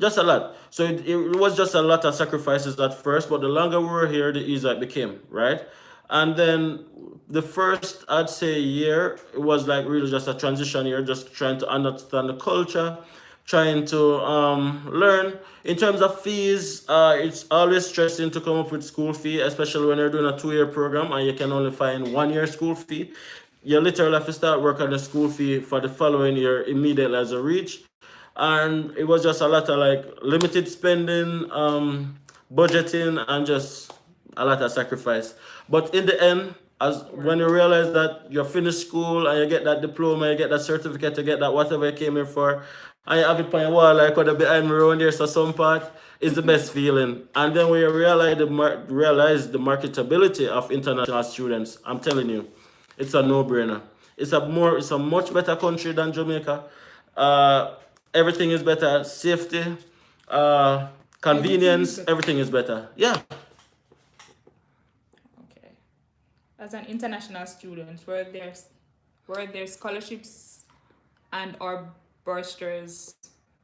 just a lot. So it was just a lot of sacrifices at first, but the longer we were here, the easier it became, right? And then the first, I'd say, year, it was like really just a transition year, just trying to understand the culture, trying to learn. In terms of fees, it's always stressing to come up with school fee, especially when you're doing a 2 year program and you can only find 1 year school fee. You literally have to start work on the school fee for the following year immediately as a reach. And it was just a lot of like limited spending, budgeting, and just a lot of sacrifice. But in the end, as when you realize that you're finished school and you get that diploma, you get that certificate, you get that whatever you came here for, and you have it on your wall like what behind me around there, so some part is the best feeling. And then when you realize the marketability of international students, I'm telling you, it's a no-brainer. It's a much better country than Jamaica. Uh, Everything is better. Safety, convenience, everything is better. Yeah. Okay. As an international student, were there scholarships and or bursaries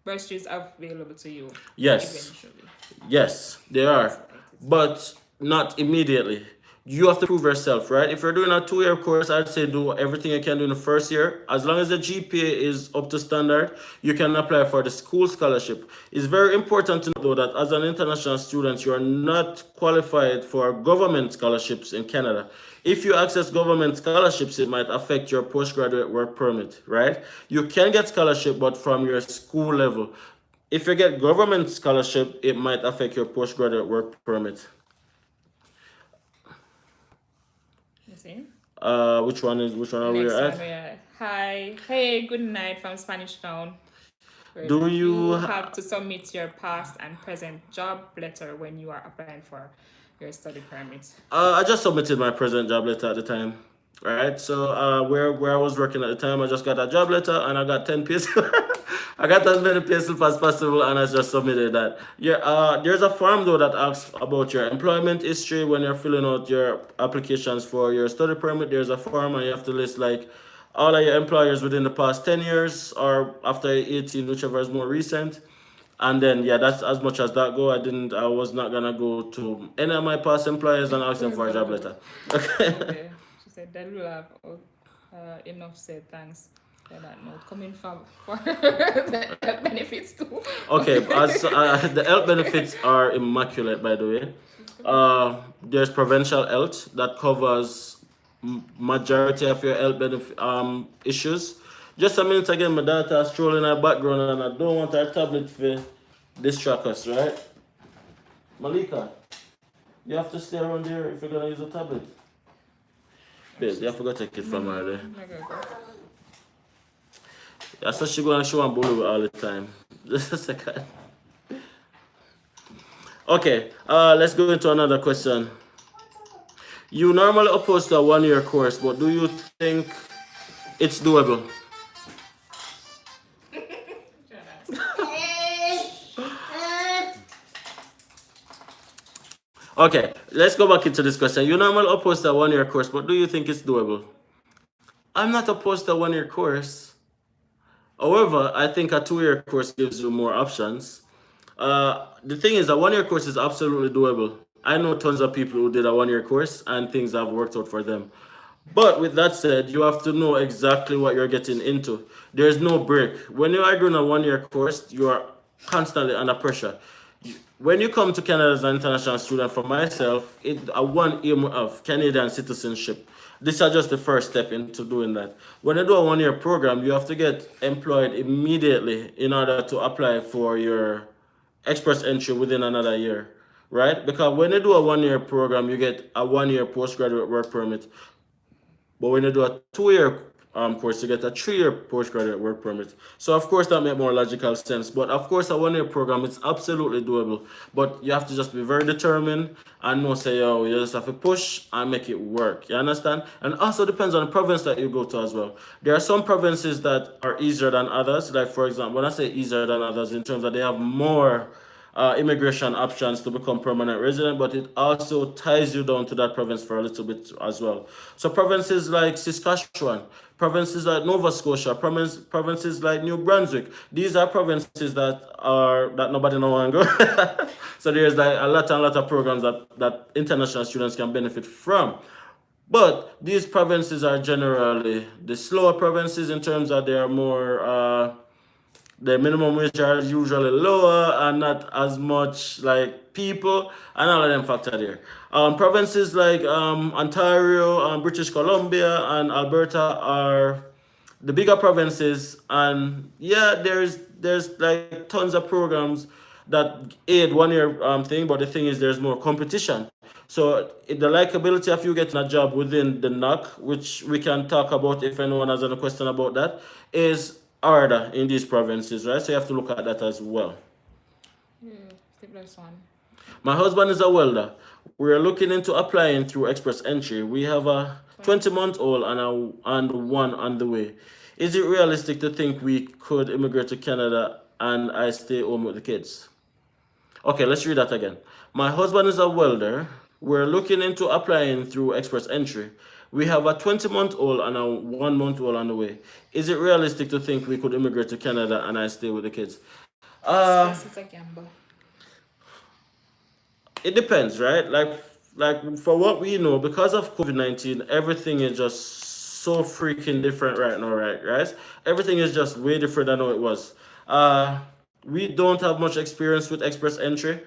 available to you Yes. eventually? Yes, they are, but not immediately. You have to prove yourself, right? If you're doing a 2 year course, I'd say do everything you can do in the first year. As long as the GPA is up to standard, you can apply for the school scholarship. It's very important to know, though, that as an international student, you are not qualified for government scholarships in Canada. If you access government scholarships, it might affect your postgraduate work permit, right? You can get scholarship, but from your school level. If you get government scholarship, it might affect your postgraduate work permit. You see? Which one are we Next one, at? hi, hey, good night from Spanish Town. Do you have to submit your past and present job letter when you are applying for your study permit? I just submitted my present job letter at the time. Right? So where I was working at the time, I just got a job letter and I got 10 pieces. I got as many pieces as possible and I just submitted that. Yeah, there's a form though that asks about your employment history when you're filling out your applications for your study permit. There's a form and you have to list like all of your employers within the past 10 years or after 18, whichever is more recent. And then yeah, that's as much as that go. I was not gonna go to any of my past employers and ask them for a job letter. Okay. Okay. She said that will have enough said thanks for that note coming from for the health benefits too. Okay, as the health benefits are immaculate, by the way. There's provincial health that covers majority of your health benefit issues. Just a minute again, my daughter is strolling in her background, and I don't want her tablet to distract us, right? Malika, you have to stay around here if you're gonna use a tablet. Babe, you have to go take it from her there. Okay, go. That's what she gonna show and bully all the time. Just a second. Okay, let's go into another question. You normally oppose to a 1-year course, but do you think it's doable? Okay, let's go back into this question. You normally oppose to a 1-year course, but do you think it's doable? I'm not opposed to a 1-year course. However, I think a 2-year course gives you more options. The thing is, a 1-year course is absolutely doable. I know tons of people who did a 1-year course and things have worked out for them. But with that said, you have to know exactly what you're getting into. There's no break. When you are doing a 1-year course, you are constantly under pressure. When you come to Canada as an international student, for myself, I want aim of Canadian citizenship. This is just the first step into doing that. When you do a 1-year program, you have to get employed immediately in order to apply for your express entry within another year, right? Because when you do a 1-year program, you get a 1-year postgraduate work permit. But when you do a 2-year course, you get a 3-year postgraduate work permit. So of course that makes more logical sense. But of course a 1-year program, it's absolutely doable. But you have to just be very determined and know say, oh, you just have to push and make it work. You understand? And also depends on the province that you go to as well. There are some provinces that are easier than others. Like for example, when I say easier than others, in terms of they have more immigration options to become permanent resident, but it also ties you down to that province for a little bit as well. So provinces like Saskatchewan, provinces like Nova Scotia, provinces like New Brunswick, these are provinces that nobody know want to go. So there's like a lot of programs that international students can benefit from. But these provinces are generally the slower provinces in terms of they are more the minimum wage are usually lower and not as much like people, and all of them factor there. Provinces like Ontario, British Columbia, and Alberta are the bigger provinces, and yeah, there's like tons of programs that aid 1-year thing, but the thing is there's more competition. So the likability of you getting a job within the NOC, which we can talk about if anyone has any question about that, is harder in these provinces, right? So you have to look at that as well. Yeah, step plus one. My husband is a welder. We are looking into applying through express entry. We have a 20-month-old and one on the way. Is it realistic to think we could immigrate to Canada and I stay home with the kids? Okay, let's read that again. My husband is a welder. We're looking into applying through express entry. We have a 20-month-old and a 1-month-old on the way. Is it realistic to think we could immigrate to Canada and I stay with the kids? Yes, it's a gamble. It depends, right? Like for what we know, because of COVID-19, everything is just so freaking different right now, right, guys? Everything is just way different than how it was. We don't have much experience with express entry.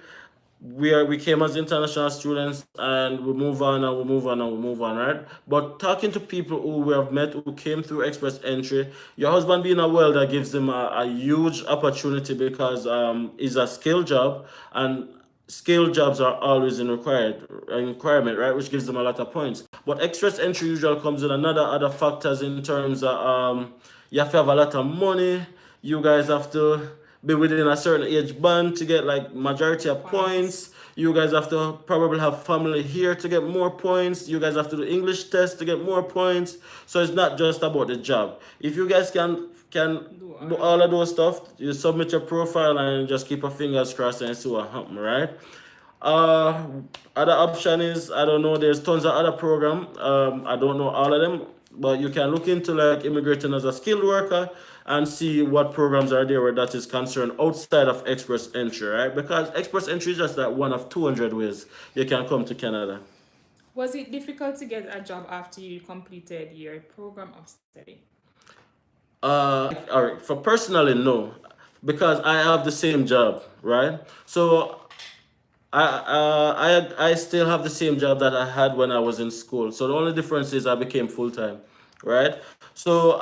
We came as international students and we move on and we move on and we move on, right? But talking to people who we have met who came through express entry, your husband being a welder gives them a huge opportunity because it's a skill job, and skill jobs are always in requirement, right? Which gives them a lot of points. But express entry usually comes with other factors in terms of you have to have a lot of money. You guys have to be within a certain age band to get like majority of points. You guys have to probably have family here to get more points. You guys have to do English test to get more points. So it's not just about the job. If you guys can do all of those stuff, you submit your profile and just keep your fingers crossed and see what happens, right? Other option is, I don't know, there's tons of other program. I don't know all of them. but you can look into like immigrating as a skilled worker and see what programs are there where that is concerned outside of express entry, right? Because express entry is just like one of 200 ways you can come to Canada. Was it difficult to get a job after you completed your program of study? All right, for personally, no, because I have the same job, right? So I still have the same job that I had when I was in school. So the only difference is I became full time, right? So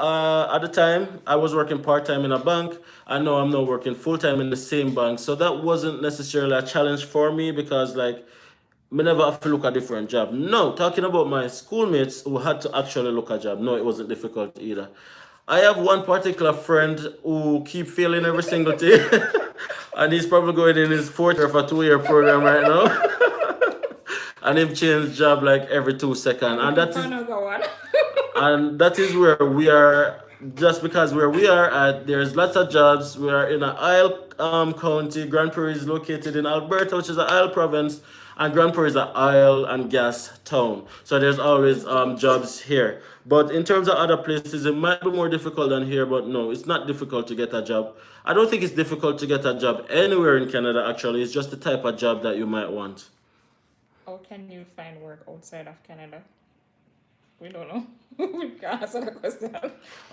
at the time I was working part time in a bank. I know I'm now working full time in the same bank. So that wasn't necessarily a challenge for me because like me never have to look a different job. No, talking about my schoolmates who had to actually look a job. No, it wasn't difficult either. I have one particular friend who keep failing every single day, and he's probably going in his fourth year of a 2 year program right now, and him change job like every 2 seconds, I'm looking for another one. and that is where we are. Just because where we are at, there's lots of jobs. We are in a Isle county. Grand Prairie is located in Alberta, which is an Isle province, and Grand Prairie is an oil and gas town. So there's always jobs here. But in terms of other places, it might be more difficult than here. But no, it's not difficult to get a job. I don't think it's difficult to get a job anywhere in Canada. Actually, it's just the type of job that you might want. How can you find work outside of Canada? We don't know. We can answer the question.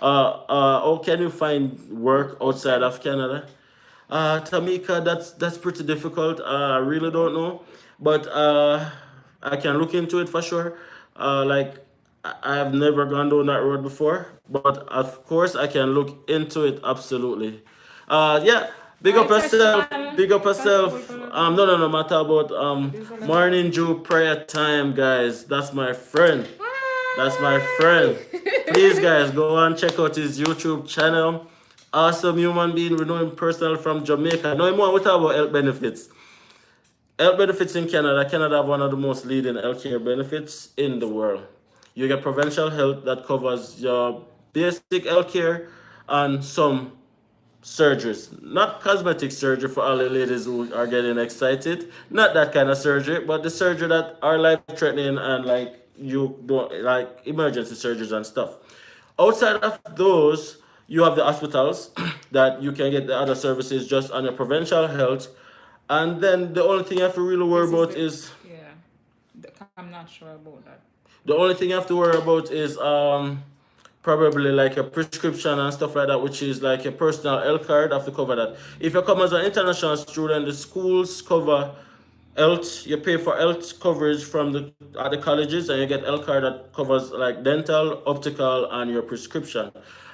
Or can you find work outside of Canada? Tamika, that's pretty difficult. I really don't know, but I can look into it for sure. Like I have never gone down that road before, but of course I can look into it absolutely. Yeah, big up Hi, yourself, Tashan. big up Thank you for yourself. following. No, matter about This one as morning Jew prayer time, guys. That's my friend. That's my friend. Please, Hi. guys, go and check out his YouTube channel. Awesome human being. We know him personally from Jamaica. Know him more. We talk about health benefits. Health benefits in Canada. Canada have one of the most leading healthcare benefits in the world. You get provincial health that covers your basic healthcare and some surgeries. Not cosmetic surgery for all the ladies who are getting excited. Not that kind of surgery, but the surgery that are life threatening and like you don't like emergency surgeries and stuff. Outside of those, you have the hospitals that you can get the other services just on your provincial health. And then the only thing you have to really worry This is about the is yeah. I'm not sure about that. the only thing you have to worry about is probably like a prescription and stuff like that, which is like a personal health card. Have to cover that. If you come as an international student, the schools cover health. You pay for health coverage from the colleges, and you get health card that covers like dental, optical, and your prescription.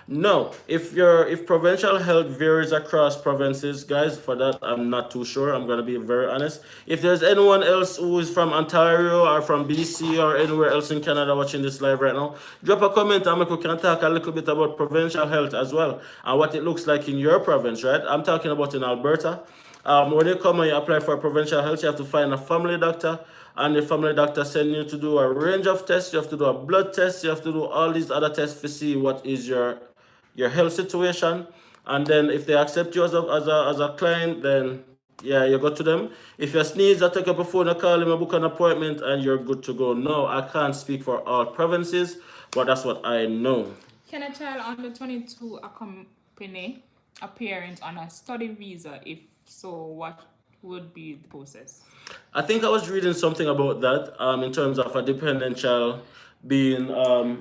No, if provincial health varies across provinces, guys, for that I'm not too sure. I'm gonna be very honest. If there's anyone else who is from Ontario or from BC or anywhere else in Canada watching this live right now, drop a comment and we can talk a little bit about provincial health as well and what it looks like in your province, right? I'm talking about in Alberta. When you come and you apply for provincial health, you have to find a family doctor, and the family doctor send you to do a range of tests. You have to do a blood test. You have to do all these other tests to see what is your health situation. And then if they accept you as a client, then yeah, you go to them. If you sneeze, I take up a phone, I call him, I book an appointment, and you're good to go. No, I can't speak for all provinces, but that's what I know. Can a child under 22 accompany a parent on a study visa? If so, what would be the process? I think I was reading something about that in terms of a dependent child being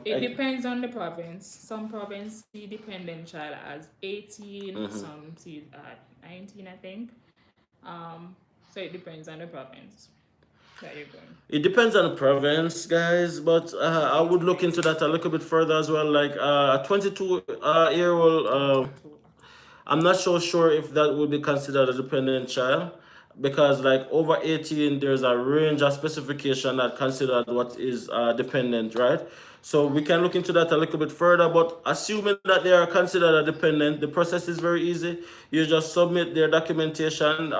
It depends on the province. Some province see dependent child as 18, some see it at 19, I think. So it depends on the province that you're going. it depends on the province, guys, but I would look into that a little bit further as well. Like a 22 year old, I'm not so sure if that would be considered a dependent child because like over 18 there's a range of specification that considered what is dependent, right? So we can look into that a little bit further, but assuming that they are considered a dependent, the process is very easy. You just submit their documentation.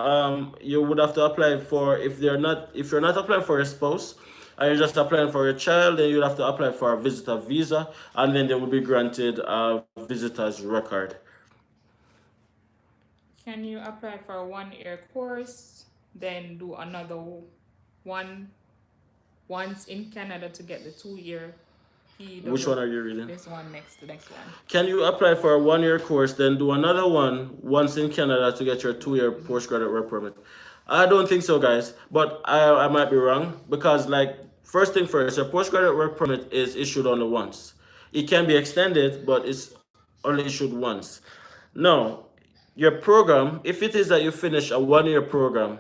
You would have to apply for if you're not applying for a spouse and you're just applying for a child, then you'd have to apply for a visitor visa, and then they will be granted a visitor's record. Can you apply for a 1 year course, then do another one once in Canada to get the 2 year He does Which one are you reading? this one next, the next one. Can you apply for a 1-year course, then do another one once in Canada to get your 2-year postgraduate work permit? I don't think so, guys, but I might be wrong because, like, first thing first, your postgraduate work permit is issued only once. It can be extended, but it's only issued once. Now, your program, if it is that you finish a 1-year program,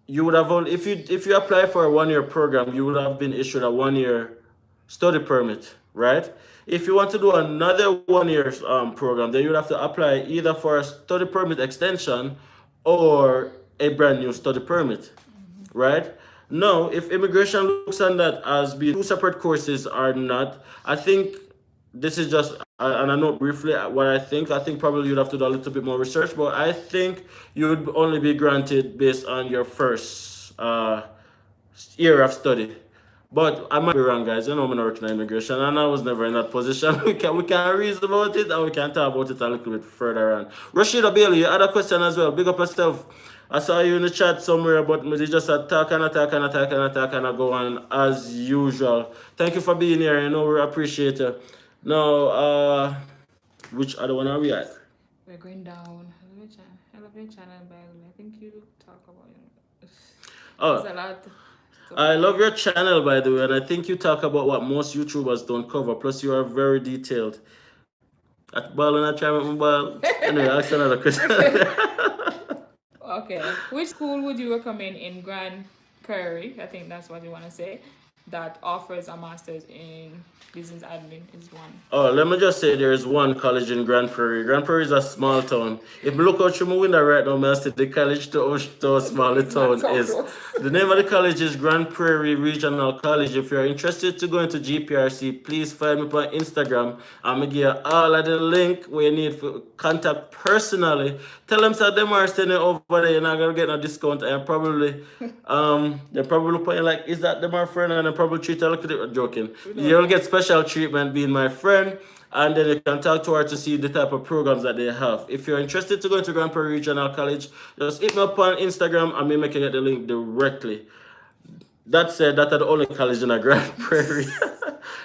you would have only, if you apply for a 1-year program, you would have been issued a 1-year study permit, right? If you want to do another 1-year program, then you would have to apply either for a study permit extension or a brand new study permit, right? Now, if immigration looks on that as being two separate courses or not, I think this is just, and I know briefly what I think. I think probably you'd have to do a little bit more research, but I think you would only be granted based on your first year of study. But I might be wrong, guys. You know, I'm not working in immigration, and I was never in that position. We can reason about it, and we can talk about it a little bit further on. Rashida Bailey, you had a question as well. Big up yourself. I saw you in the chat somewhere, but me just attack and attack and attack and attack and I go on as usual. Thank you for being here. You know we appreciate you. Now, which other one are we at? We're going down. Elevate channel, by the way. I think you talk about it. Oh, There's a lot. I love your channel, by the way, and I think you talk about what most YouTubers don't cover. Plus, you are very detailed. At ball and I try my ball. Anyway, ask another question. Okay. Which school would you recommend in Grand Prairie? I think that's what you want to say. That offers a master's in business admin is one. Oh, let me just say there's one college in Grand Prairie. Grand Prairie is a small town. If I look out through my window right now, I see the college to how small the town so is. close. The name of the college is Grand Prairie Regional College. If you're interested to go into GPRC, please find me on Instagram. I'm going to give you all of the link where you need to contact personally. Tell them that them are sending over there, you're not going to get no discount. And probably, they're probably putting like, is that them our friend? And they probably treat her like they're joking. You'll get special treatment being my friend. And then you can talk to her to see the type of programs that they have. If you're interested to go into Grand Prairie Regional College, just hit me up on Instagram and maybe I can get the link directly. That said, that's the only college in a Grand Prairie.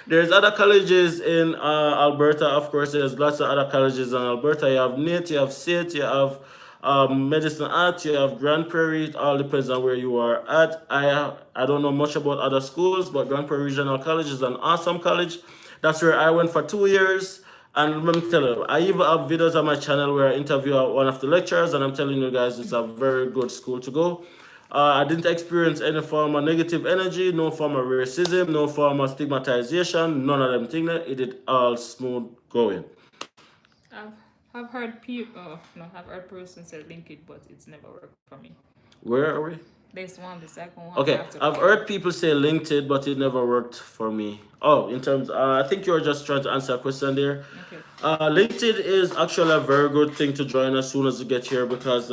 There's other colleges in Alberta, of course. There's lots of other colleges in Alberta. You have NIT, you have SIT, you have Medicine Art, you have Grand Prairie. It all depends on where you are at. I don't know much about other schools, but Grand Prairie Regional College is an awesome college. That's where I went for 2 years. And let me tell you, I even have videos on my channel where I interview one of the lecturers, and I'm telling you guys, it's a very good school to go. I didn't experience any form of negative energy, no form of racism, no form of stigmatization, none of them things. It did all smooth going. I've heard people, I've heard persons say link it, but it's never worked for me. Where are we? This one, the second one. Okay, I've heard people say linked it, but it never worked for me. Oh, in terms, I think you were just trying to answer a question there. Okay. LinkedIn is actually a very good thing to join as soon as you get here because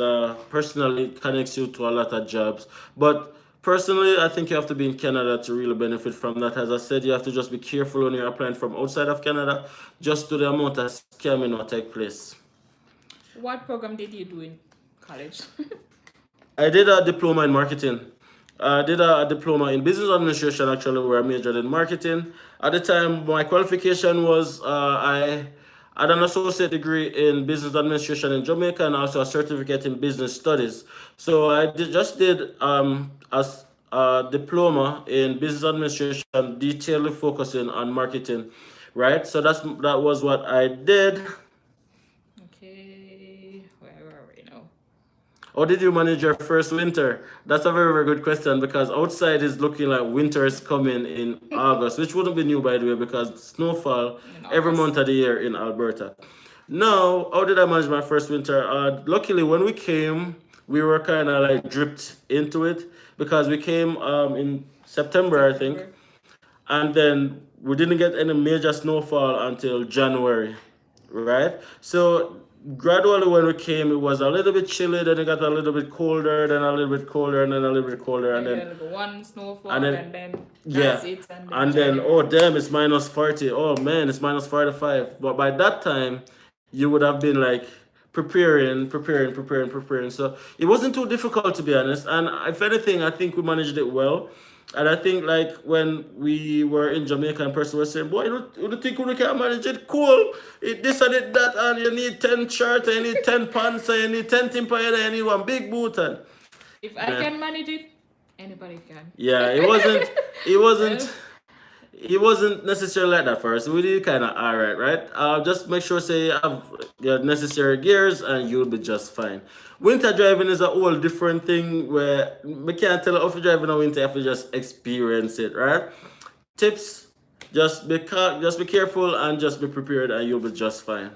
personally it connects you to a lot of jobs. But personally, I think you have to be in Canada to really benefit from that. As I said, you have to just be careful when you're applying from outside of Canada, just to the amount of scamming that take place. What program did you do in college? I did a diploma in marketing. I did a diploma in business administration, actually, where I majored in marketing. At the time, my qualification was I had an associate degree in business administration in Jamaica and also a certificate in business studies. So I just did a diploma in business administration, detailedly focusing on marketing, right? So that was what I did. How did you manage your first winter? That's a very, very good question because outside is looking like winter is coming in August, which wouldn't be new, by the way, because snowfall every month of the year in Alberta. Now, how did I manage my first winter? Luckily, when we came, we were kind of like dripped into it because we came in September, I think, and then we didn't get any major snowfall until January, right? So gradually when we came, it was a little bit chilly, then it got a little bit colder, then a little bit colder, and then a little bit colder, and then one snowfall, and then that's it, and then oh damn, it's minus 40. Oh man, it's minus 45. But by that time, you would have been like preparing. So it wasn't too difficult, to be honest. And if anything, I think we managed it well. And I think like when we were in Jamaica and person was saying, boy, you don't think we can manage it? Cool. It this and it that and you need 10 shirts, and you need 10 pants, and you need 10 timper, and you need one big boot and If I man. can manage it, anybody can. Yeah, it wasn't necessarily like that for us. We did kind of alright, right? Just make sure say you have your necessary gears and you'll be just fine. Winter driving is a whole different thing where we can't tell you if you drive in a winter, you have to just experience it, right? Tips: just be careful and just be prepared, and you'll be just fine.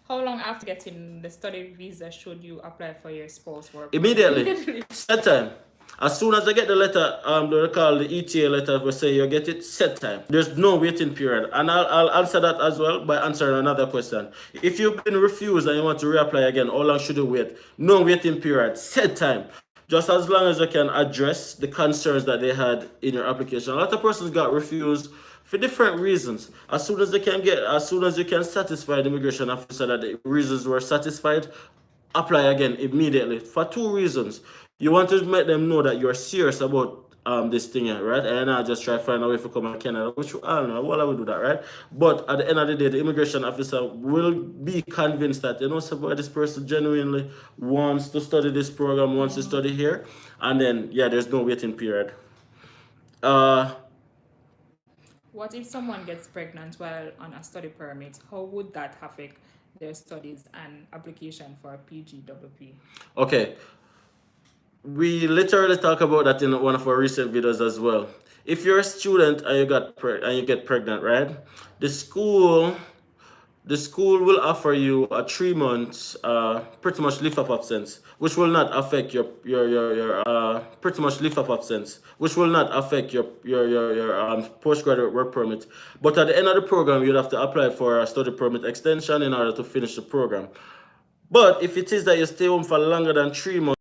How long after getting the study visa should you apply for your spouse work? Immediately. Set time. As soon as I get the letter, they call the ETA letter, we say you get it, set time. There's no waiting period. And I'll answer that as well by answering another question. If you've been refused and you want to reapply again, how long should you wait? No waiting period, set time. Just as long as you can address the concerns that they had in your application. A lot of persons got refused for different reasons. As soon as you can satisfy the immigration officer that the reasons were satisfied, apply again immediately for two reasons. You want to make them know that you're serious about this thing, right? And I just try to find a way to come to Canada, which I don't know, well, I will do that, right? But at the end of the day, the immigration officer will be convinced that, this person genuinely wants to study this program, wants to study here, and then, yeah, there's no waiting period. What if someone gets pregnant while on a study permit? How would that affect their studies and application for a PGWP? Okay, we literally talk about that in one of our recent videos as well. If you're a student and you get pregnant, right? The school will offer you a 3 months pretty much leave of absence, which will not affect your pretty much leave of absence, which will not affect your postgraduate work permit. But at the end of the program, you'd have to apply for a study permit extension in order to finish the program. But if it is that you stay home for longer than 3 months,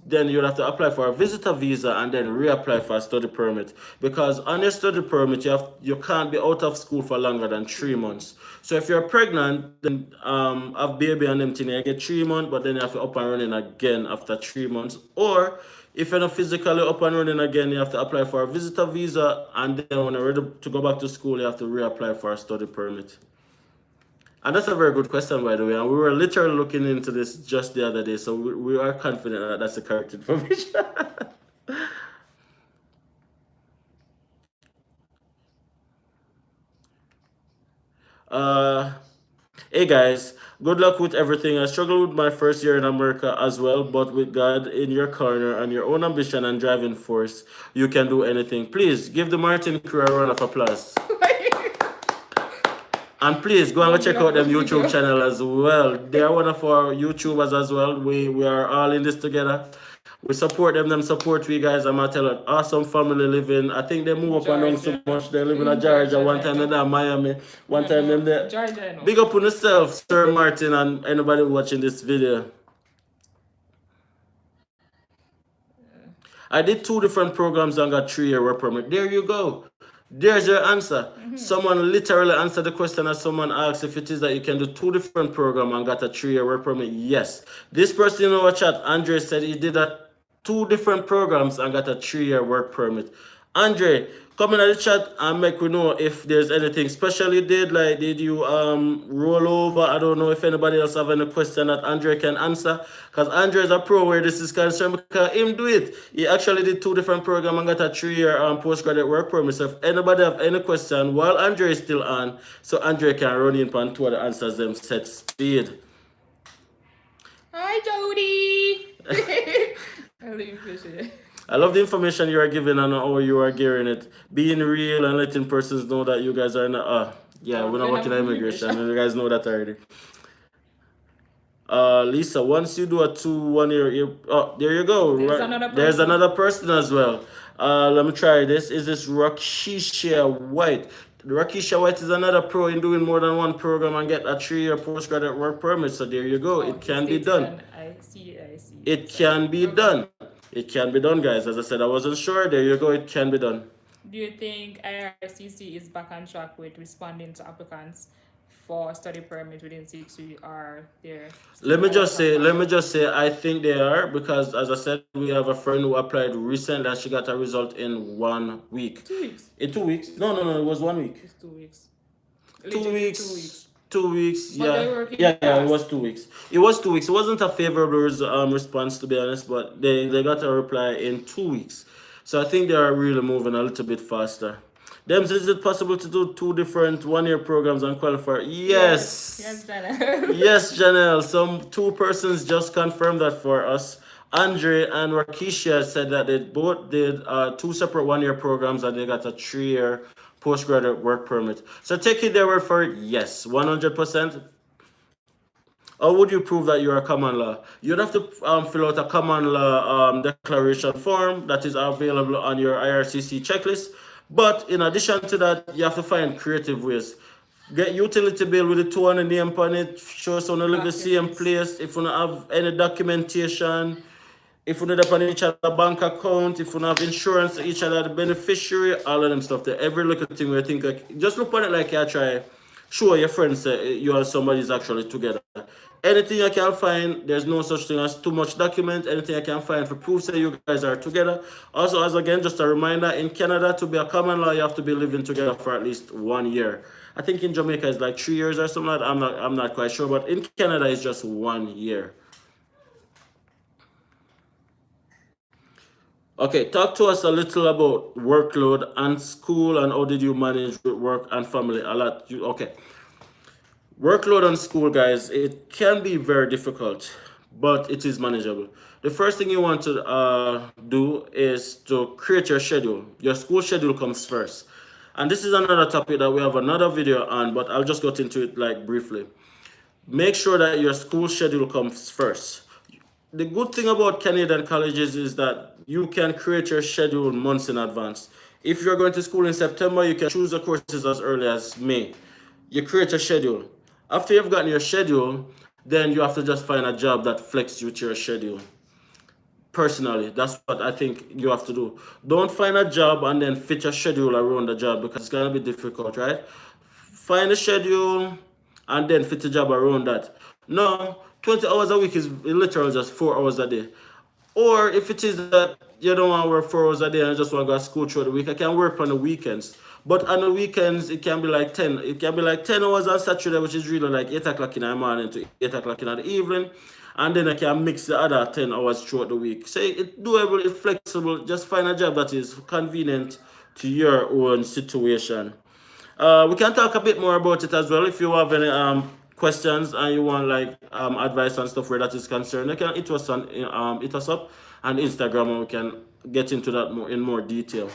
then you'll have to apply for a visitor visa and then reapply for a study permit. Because on your study permit, you can't be out of school for longer than 3 months. So if you're pregnant, then have baby and them thing, you get 3 months, but then you have to up and running again after 3 months. Or if you're not physically up and running again, you have to apply for a visitor visa, and then when you're ready to go back to school, you have to reapply for a study permit. And that's a very good question, by the way. And we were literally looking into this just the other day, so we are confident that that's the correct information. Hey guys, good luck with everything. I struggled with my first year in America as well, but with God in your corner and your own ambition and driving force, you can do anything. Please give the Martin crew a round of applause. And please go and check out them YouTube channel as well. They are one of our YouTubers as well. We are all in this together. We support them support we guys. I'm gonna tell an awesome family living. I think they move up and down so much. They live in Georgia. One time they're in Miami. One time they're there. Georgia. Big up on yourself, Sir Martin, and anybody watching this video. I did 2 different programs and got 3-year work permit. There you go. There's your answer. Someone literally answered the question as someone asked if it is that you can do 2 different programs and got a 3-year work permit. Yes. This person in our chat, Andre, said he did 2 different programs and got a 3-year work permit. Andre, come in the chat and make we know if there's anything special you did. Like, did you roll over? I don't know if anybody else have any question that Andre can answer. Because Andre is a pro where this is concerned, because him do it. He actually did 2 different programs and got a 3-year postgraduate work permit. So if anybody have any question while Andre is still on, so Andre can run in and 2 of the answers them set speed. Hi, Jody. I really appreciate it. I love the information you are giving and how you are gearing it. Being real and letting persons know that you guys are not, we're not working on immigration. You guys know that already. Lisa, once you do a 2-1 year, there you go. There's another person as well. Let me try this. Is this Rakisha White? Rakisha White is another pro in doing more than 1 program and get a 3-year postgraduate work permit. So there you go. It can be done. I see. It can be done. It can be done, guys. As I said, I wasn't sure. There you go. It can be done. Do you think IRCC is back on track with responding to applicants for study permit within 6 weeks, or they're Let still me out just of say, luck? I think they are, because as I said, we have a friend who applied recently and she got a result in 1 week. 2 weeks. In 2 weeks? No, it was 1 week. It's 2 weeks. 2 Legit 2 weeks. weeks. 2 weeks. But Yeah, they're working yeah. It was fast. 2 weeks. It was 2 weeks. It wasn't a favorable response, to be honest, but they got a reply in 2 weeks. So I think they are really moving a little bit faster. Them, is it possible to do 2 different 1 year programs and qualify? Yes. Yes. Yes, Dana. Yes, Janelle. Some 2 persons just confirmed that for us. Andre and Rakisha said that they both did 2 separate 1 year programs and they got a 3 year postgraduate work permit. So taking their word for it, yes, 100%. How would you prove that you're a common law? You'd have to fill out a common law declaration form that is available on your IRCC checklist. But in addition to that, you have to find creative ways. Get utility bill with the 200 name on it, show us on the live the same Documents. place. If you don't have any documentation, if you need up on each other bank account, if you don't have insurance to each other the beneficiary, all of them stuff there. Every little thing where you think like, just look on it like you try show your friends that you and somebody is actually together. Anything I can find, there's no such thing as too much document. Anything I can find for proof that you guys are together. Also, as again, just a reminder, in Canada, to be a common law, you have to be living together for at least 1 year. I think in Jamaica it's like 3 years or something like that. I'm not quite sure, but in Canada it's just 1 year. Okay, talk to us a little about workload and school, and how did you manage with work and family? A lot. Okay. Workload on school, guys, it can be very difficult, but it is manageable. The first thing you want to do is to create your schedule. Your school schedule comes first. And this is another topic that we have another video on, but I'll just go into it like briefly. Make sure that your school schedule comes first. The good thing about Canadian colleges is that you can create your schedule months in advance. If you're going to school in September, you can choose the courses as early as May. You create a schedule. After you've gotten your schedule, then you have to just find a job that flexes with your schedule. Personally, that's what I think you have to do. Don't find a job and then fit your schedule around the job, because it's gonna be difficult, right? Find a schedule and then fit the job around that. No, 20 hours a week is literally just 4 hours a day. Or if it is that you don't want to work 4 hours a day and just want to go to school through the week, I can work on the weekends. But on the weekends, it can be like 10. It can be like 10 hours on Saturday, which is really like 8 o'clock in the morning to 8 o'clock in the evening. And then I can mix the other 10 hours throughout the week. So it's doable, it's flexible. Just find a job that is convenient to your own situation. We can talk a bit more about it as well. If you have any questions and you want like advice and stuff where that is concerned, you can hit us up on Instagram and we can get into that more in more detail.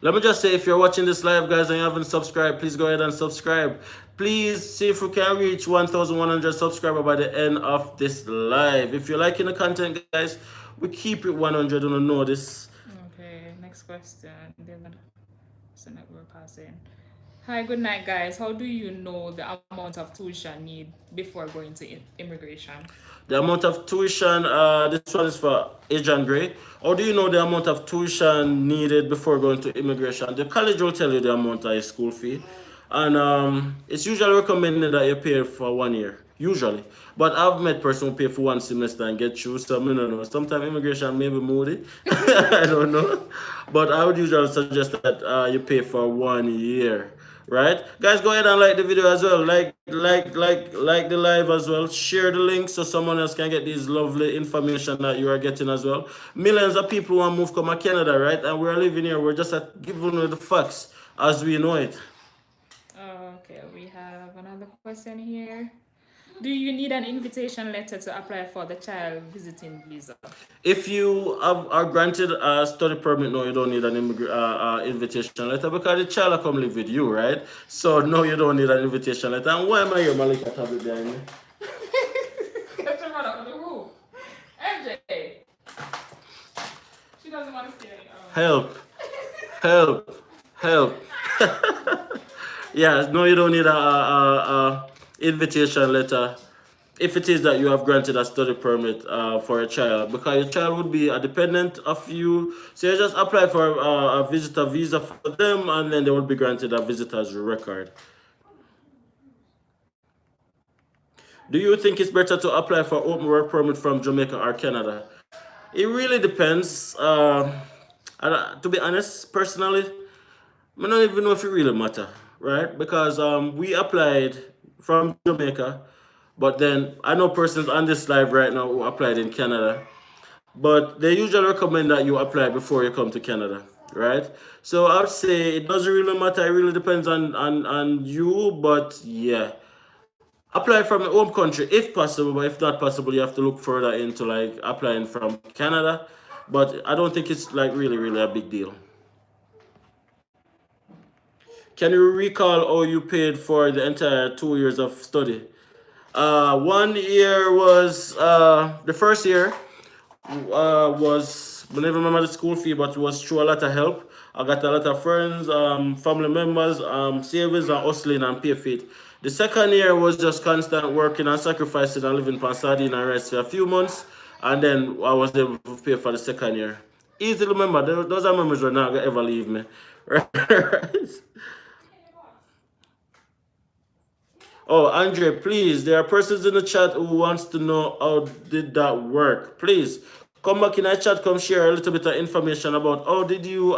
Let me just say, if you're watching this live, guys, and you haven't subscribed, please go ahead and subscribe. Please see if we can reach 1,100 subscribers by the end of this live. If you're liking the content, guys, we keep it 100 on the notice. Okay, next question. So that we're passing. Hi, good night, guys. How do you know the amount of tuition need before going to immigration? The amount of tuition, this one is for Agent Gray. How do you know the amount of tuition needed before going to immigration? The college will tell you the amount of school fee. And it's usually recommended that you pay for 1 year, usually. But I've met persons who pay for 1 semester and get through, so I don't know. Sometimes immigration may be moody. I don't know. But I would usually suggest that you pay for 1 year. Right, guys, go ahead and like the video as well. Like the live as well. Share the link so someone else can get this lovely information that you are getting as well. Millions of people want to move to Canada, right? And we're living here. We're just giving you the facts as we know it. Okay, we have another question here. Do you need an invitation letter to apply for the child visiting visa? If you are granted a study permit, no, you don't need an invitation letter, because the child will come live with you, right? So no, you don't need an invitation letter. And why am I here, Malika, tablet behind me? Get your run out of the room. MJ! She doesn't want to stay. Help. Yeah, no, you don't need a invitation letter. if it is that you have granted a study permit for a child, because your child would be a dependent of you. So you just apply for a visitor visa for them, and then they would be granted a visitor's record. Do you think it's better to apply for open work permit from Jamaica or Canada? It really depends. To be honest, personally, I don't even know if it really matter, right? Because we applied from Jamaica, but then I know persons on this live right now who applied in Canada, but they usually recommend that you apply before you come to Canada, right? So I would say it doesn't really matter. It really depends on you, but yeah, apply from your home country if possible. But if not possible, you have to look further into like applying from Canada. But I don't think it's like really a big deal. Can you recall how you paid for the entire 2 years of study? 1 year was the first year was, I never remember the school fee, but it was through a lot of help. I got a lot of friends, family members, savings and hustling and pay for it. The second year was just constant working and sacrificing and living on sardine and rice for a few months, and then I was able to pay for the second year. Easy to remember. Those are memories that not gonna ever leave me. Right? Oh, Andre, please, there are persons in the chat who wants to know how did that work. Please, come back in our chat, come share a little bit of information about how did you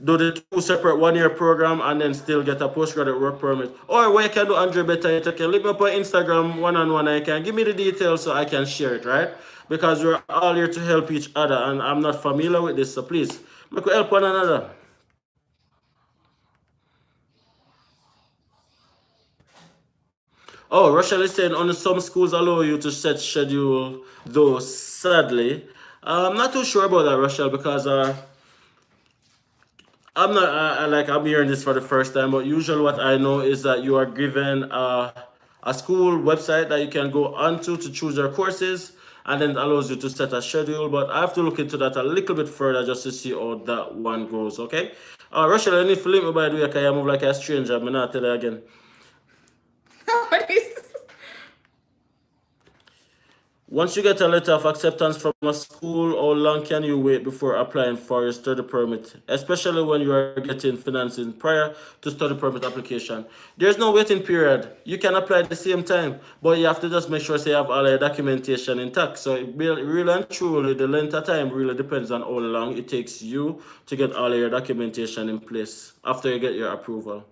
do the two separate 1 year program and then still get a postgraduate work permit. Or what you can do, Andre, better, you can link me up on Instagram one-on-one and you can give me the details so I can share it, right? Because we're all here to help each other and I'm not familiar with this, so please, we could help one another. Oh, Rochelle is saying only some schools allow you to set schedule, though sadly. I'm not too sure about that, Rochelle, because I'm not I'm hearing this for the first time, but usually what I know is that you are given a school website that you can go onto to choose your courses, and then it allows you to set a schedule. But I have to look into that a little bit further just to see how that one goes. Okay, Rochelle, I need to link me by the way, because I move like a stranger. I'm not tell you again. What is Once you get a letter of acceptance from a school, how long can you wait before applying for your study permit, especially when you are getting financing prior to study permit application? There's no waiting period. You can apply at the same time, but you have to just make sure you have all your documentation intact. So really and truly, the length of time really depends on how long it takes you to get all your documentation in place after you get your approval.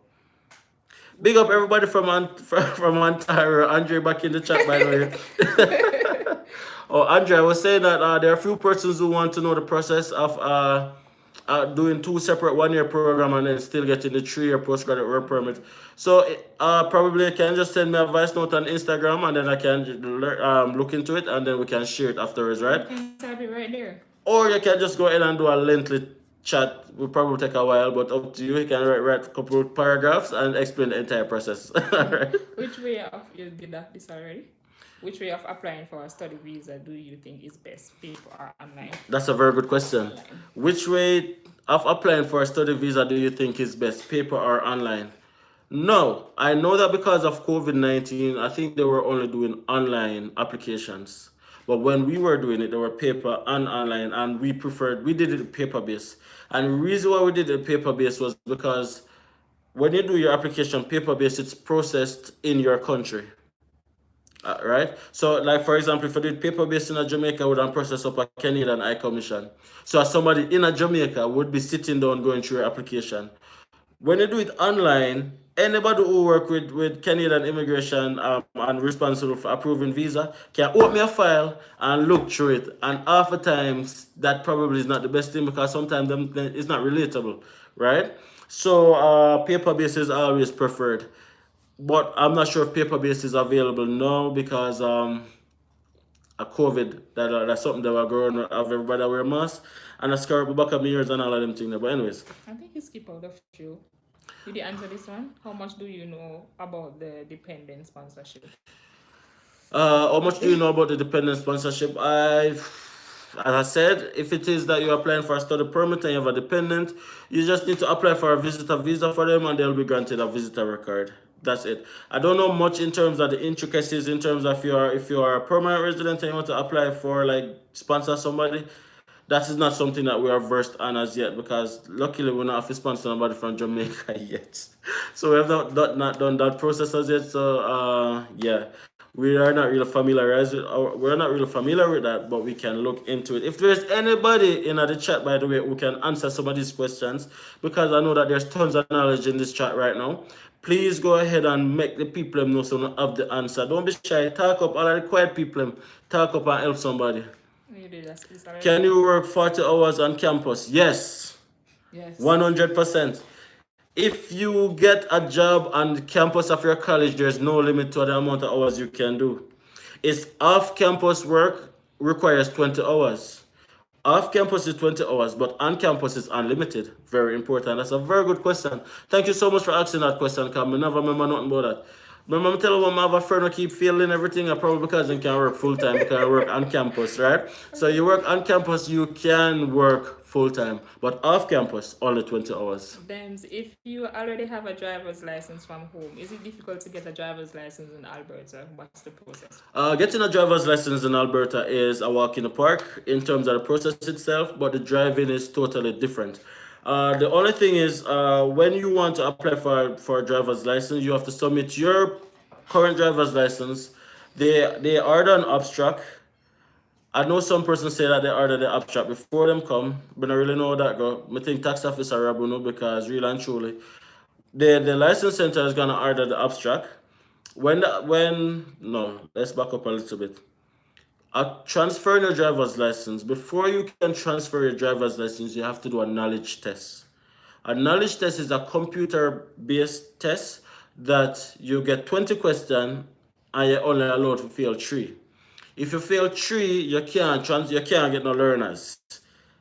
Big up everybody from Ontario. Andre back in the chat, by the way. Oh, Andre, I was saying that there are a few persons who want to know the process of doing two separate 1 year program and then still getting the 3 year postgraduate work permit. So probably you can just send me a voice note on Instagram and then I can look into it and then we can share it afterwards, right? type it right there? Or you can just go ahead and do a lengthy chat. Will probably take a while, but up to you. You can write a couple of paragraphs and explain the entire process. Right? Which way of you did that this already? Which way of applying for a study visa do you think is best, paper or online? That's a very good question. Online. Which way of applying for a study visa do you think is best, paper or online? No, I know that because of COVID-19, I think they were only doing online applications. But when we were doing it, they were paper and online, and we did it paper based. And the reason why we did it paper based was because when you do your application paper based, it's processed in your country. Right? So, like for example, if I did paper based in a Jamaica, I would then process up a Canadian High Commission. So, as somebody in a Jamaica would be sitting down going through your application. When you do it online, anybody who work with Canadian immigration and responsible for approving visa can open a file and look through it. And half the times that probably is not the best thing because sometimes it's not relatable, right? So paper based is always preferred. But I'm not sure if paper based is available now because a COVID that's something that we're going of everybody wear masks and a scarf back of mirrors and all of them things. But anyways. I think you skip out of you. Did you answer this one? How much do you know about the dependent sponsorship? How much do you know about the dependent sponsorship? As I said, if it is that you're applying for a study permit and you have a dependent, you just need to apply for a visitor visa for them and they'll be granted a visitor record. That's it. I don't know much in terms of the intricacies in terms of your if you are a permanent resident and you want to apply for like sponsor somebody. That is not something that we are versed on as yet because luckily we're not have to sponsor somebody from Jamaica yet. So we have not done that process as yet. So yeah, we are not really familiarized with we're not really familiar with that, but we can look into it. If there's anybody in the chat, by the way, who can answer some of these questions, because I know that there's tons of knowledge in this chat right now. Please go ahead and make the people know so they have the answer. Don't be shy. Talk up. All of the quiet people, talk up and help somebody. You did this already? Can you work 40 hours on campus? Yes. Yes. 100%. If you get a job on the campus of your college, there's no limit to the amount of hours you can do. It's off-campus work requires 20 hours. Off campus is 20 hours, but on campus is unlimited. Very important. That's a very good question. Thank you so much for asking that question, because I never remember nothing about that. Remember, I'm telling you, I have a friend who keep failing everything, probably because they can work full time, because I work on campus, right? So you work on campus, you can work full time, but off campus, only 20 hours. Then, if you already have a driver's license from home, is it difficult to get a driver's license in Alberta? What's the process? Getting a driver's license in Alberta is a walk in the park in terms of the process itself, but the driving is totally different. The only thing is, when you want to apply for a driver's license, you have to submit your current driver's license. They order an abstract. I know some persons say that they order the abstract before them come, but I really know how that go. I think tax officer Rabu know because really and truly, the license center is gonna order the abstract. Let's back up a little bit. Transferring your driver's license, before you can transfer your driver's license, you have to do a knowledge test. A knowledge test is a computer-based test that you get 20 questions and you're only allowed to fail 3. If you fail 3, you can't get no learners,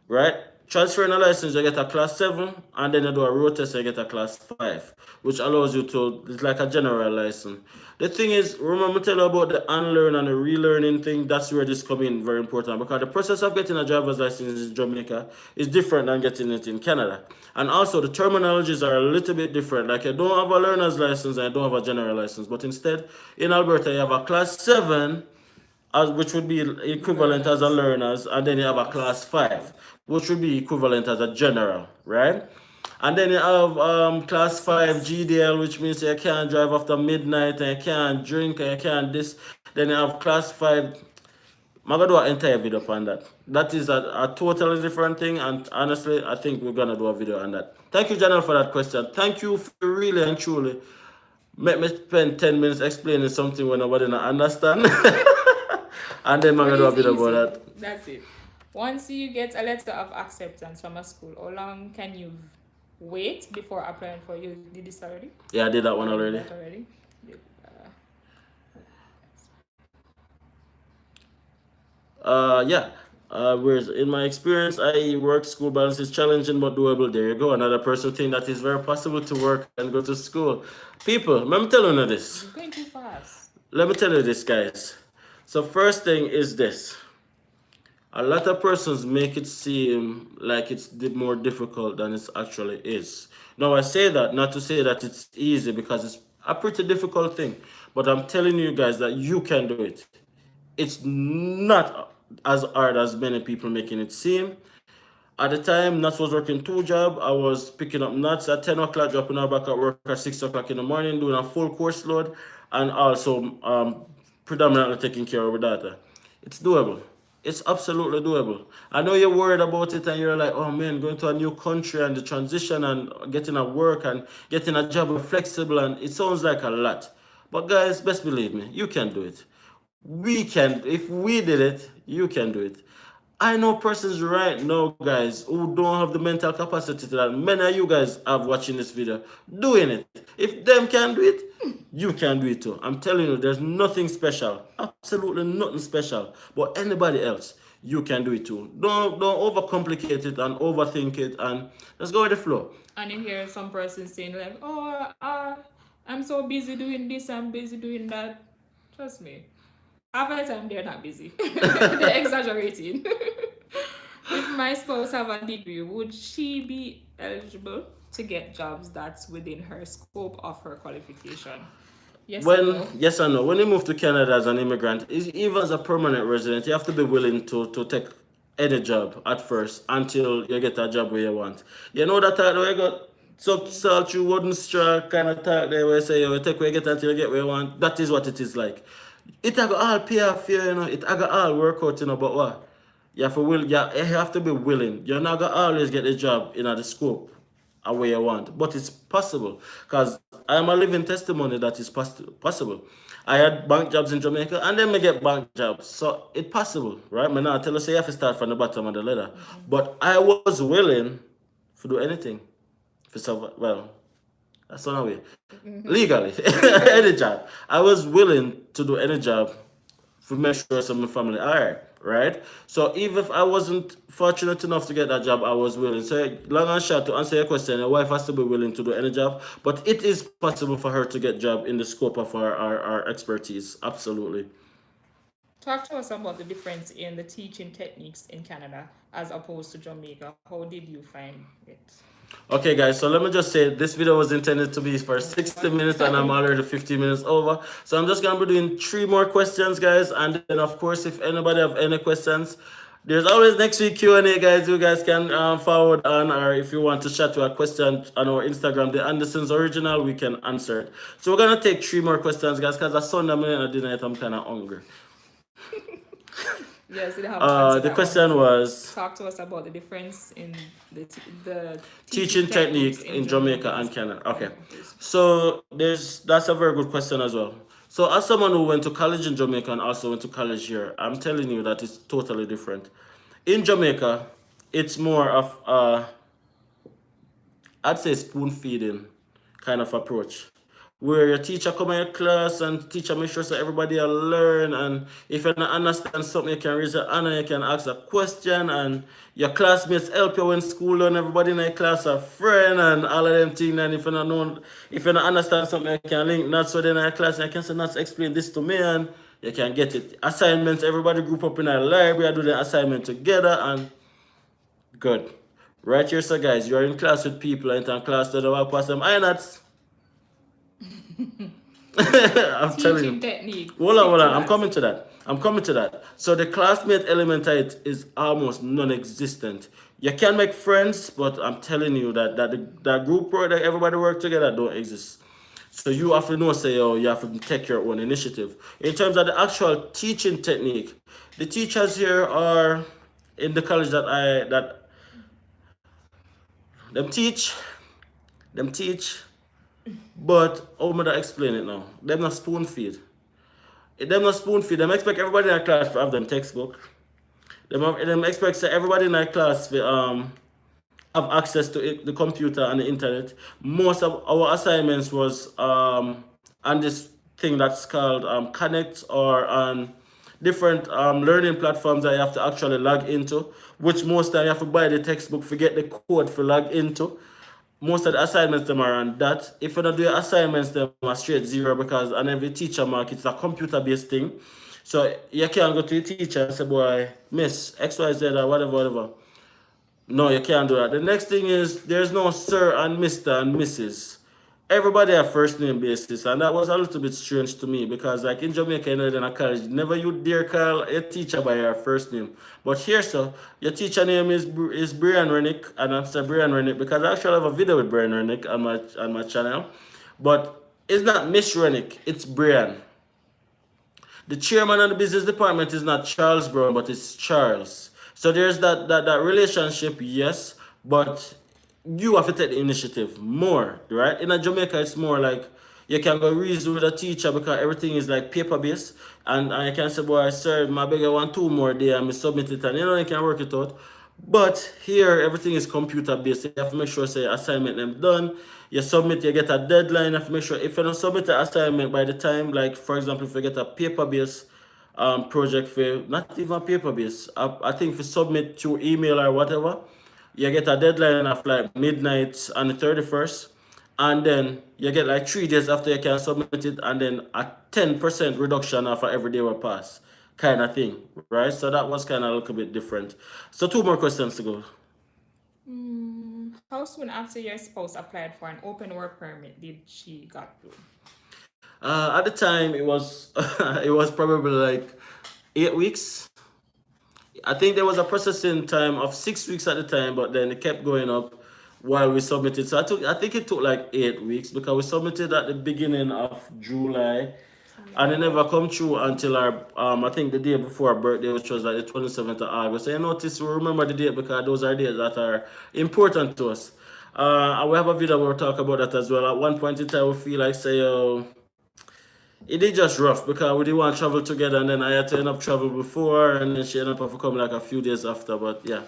right? Transferring a license, you get a class 7, and then you do a road test, you get a class 5, which allows you to, it's like a general license. The thing is, remember tell you about the unlearn and the relearning thing, that's where this comes in very important, because the process of getting a driver's license in Jamaica is different than getting it in Canada. And also the terminologies are a little bit different, like you don't have a learner's license and you don't have a general license, but instead, in Alberta, you have a class 7, which would be equivalent as a learner's, and then you have a class 5, which would be equivalent as a general, right? And then you have class 5 GDL, which means you can't drive after midnight and you can't drink and you can't this. Then you have class 5. I'm gonna do an entire video on that. That is a totally different thing, and honestly, I think we're gonna do a video on that. Thank you, Janelle, for that question. Thank you for really and truly make me spend 10 minutes explaining something when nobody not understand. And then I'm gonna do a video about that. That's it. Once you get a letter of acceptance from a school, how long can you wait before applying for you? Did this already? Yeah, I did that one already. Yeah. Whereas in my experience, I work school balance is challenging but doable. There you go. Another person think that it's very possible to work and go to school. People, let me tell you this. You're going too fast. Let me tell you this, guys. So first thing is this. A lot of persons make it seem like it's more difficult than it actually is. Now I say that not to say that it's easy, because it's a pretty difficult thing. But I'm telling you guys that you can do it. It's not as hard as many people making it seem. At the time, Nats was working 2 jobs. I was picking up Nats at 10 o'clock, dropping her back at work at 6 o'clock in the morning, doing a full course load, and also predominantly taking care of her daughter. It's doable. It's absolutely doable. I know you're worried about it and you're like, oh man, going to a new country and the transition and getting a work and getting a job and flexible, and it sounds like a lot. But guys, best believe me, you can do it. We can. If we did it, you can do it. I know persons right now, guys, who don't have the mental capacity to that. Many of you guys are watching this video doing it. If them can do it, you can do it too. I'm telling you, there's nothing special. Absolutely nothing special. But anybody else, you can do it too. Don't overcomplicate it and overthink it, and let's go with the flow. And you hear some person saying like, oh, I'm so busy doing this, I'm busy doing that. Trust me. Half the time they're not busy. They're exaggerating. If my spouse have a degree, would she be eligible to get jobs that's within her scope of her qualification? Yes or When no? yes or no, when you move to Canada as an immigrant, even as a permanent resident, you have to be willing to take any job at first until you get a job where you want. You know that talk where you got salt through wooden straw kind of talk there where you say you take where you get until you get where you want. That is what it is like. It I got all pay off for you, you know. It I got all work out, you know, but what? You have to you have to be willing. You're not gonna always get a job in the scope a way you want, but it's possible because I am a living testimony that is possible. I had bank jobs in Jamaica and then me get bank jobs, so it's possible, right? Me now tell you say you have to start from the bottom of the ladder, but I was willing to do anything for survive. Well, that's not a way legally any job. I was willing to do any job to make sure some of my family are right. So even if I wasn't fortunate enough to get that job, I was willing. So long and short, to answer your question, your wife has to be willing to do any job, but it is possible for her to get job in the scope of our expertise. Absolutely. Talk to us about the difference in the teaching techniques in Canada as opposed to Jamaica. How did you find it? Okay, guys, so let me just say this video was intended to be for Oh, 60 what? minutes and I'm already 15 minutes over. So I'm just going to be doing 3 more questions, guys. And then, of course, if anybody have any questions, there's always next week Q&A, guys. You guys can forward on, or if you want to chat to a question on our Instagram, the Andersons Original, we can answer it. So we're going to take 3 more questions, guys, because I Sunday morning at dinner, I'm kind of hungry. Yes, we have to answer The that question one. was Talk to us about the difference in the teaching techniques technique in in Jamaica Jamaica. and Canada. Okay, Please. so that's a very good question as well. So as someone who went to college in Jamaica and also went to college here, I'm telling you that it's totally different. In Jamaica, it's more of I'd say spoon feeding kind of approach. Where your teacher come in your class and teacher make sure so everybody will learn, and if you don't understand something you can raise your hand and you can ask a question, and your classmates help you in school and everybody in your class are friend and all of them things, and if you don't understand something you can link notes within your class and you can say Nuts explain this to me and you can get it. Assignments, everybody group up in a library, do the assignment together and good. Right here, so guys, you're in class with people and in class to the walk past them. I not. I'm telling Teaching you. technique. Hold Stick to on. I'm that. coming to that. I'm coming to that. So the classmate element of it is almost non-existent. You can make friends, but I'm telling you that group work that everybody work together don't exist. So you have to know, say, oh, you have to take your own initiative. In terms of the actual teaching technique, the teachers here are in the college that them teach, them teach. But how am I to explain it now? Them not spoon feed. Them not spoon feed. Them expect everybody in our class to have them textbook. Them expect say everybody in our class to have access to the computer and the internet. Most of our assignments was on this thing that's called Connect or on different learning platforms that you have to actually log into, which most time you have to buy the textbook, forget the code for log into. Most of the assignments them are on that. If you don't do your assignments, them are straight zero because on every teacher mark it's a computer based thing. So you can't go to the teacher and say, boy, miss XYZ or whatever. No, you can't do that. The next thing is there's no sir and Mr. and Mrs. Everybody have first name basis, and that was a little bit strange to me because like in Jamaica, you know, in a college, never you dare call a teacher by your first name. But here, so your teacher name is Brian Rennick, and I'm saying Brian Rennick because I actually have a video with Brian Rennick on my channel. But it's not Miss Rennick, it's Brian. The chairman of the business department is not Charles Brown, but it's Charles. So there's that relationship, yes, but you have to take the initiative more, right? In a Jamaica, it's more like you can go reason with a teacher because everything is like paper based, and you can say, boy, sir, my beg I want 2 more days and me submit it, and you know you can work it out. But here everything is computer based. You have to make sure say assignment them done. You submit, you get a deadline. You have to make sure if you don't submit the assignment by the time, like for example, if you get a paper based project for not even paper based, I think if you submit through email or whatever, you get a deadline of like midnight on the 31st, and then you get like 3 days after you can submit it, and then a 10% reduction after every day will pass, kind of thing, right? So that was kind of a little bit different. So 2 more questions to go. How soon after your spouse applied for an open work permit did she got through? At the time, it was it was probably like 8 weeks. I think there was a processing time of 6 weeks at the time, but then it kept going up while we submitted. So I think it took like 8 weeks because we submitted at the beginning of July, and it never come through until our I think the day before our birthday, which was like the 27th of August. So you notice we remember the date because those are dates that are important to us. And we have a video where we talk about that as well. At one point in time, we feel like say, it is just rough because we didn't want to travel together, and then I had to end up travel before, and then she ended up having to come like a few days after. But yeah,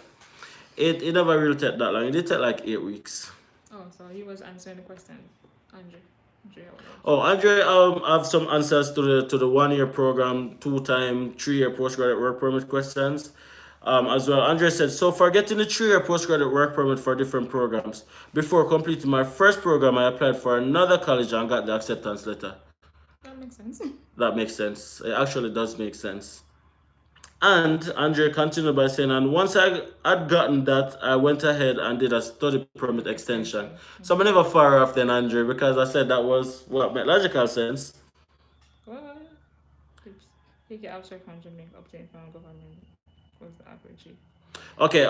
it never really took that long. It did take like 8 weeks. Oh, so he was answering the question, Andre. Andre, Oh, Andre, have some answers to the 1 year program, 2 time 3 year postgraduate work permit questions. As well, Andre said, so for getting the 3 year postgraduate work permit for different programs, before completing my first program, I applied for another college and got the acceptance letter. that makes sense. That makes sense. It actually does make sense. And Andre continued by saying, and once I had gotten that, I went ahead and did a study permit extension. So I'm never far off then, Andre, because I said that was what made logical sense. Well, he can abstract from Jamaica obtained from government was the average. Okay,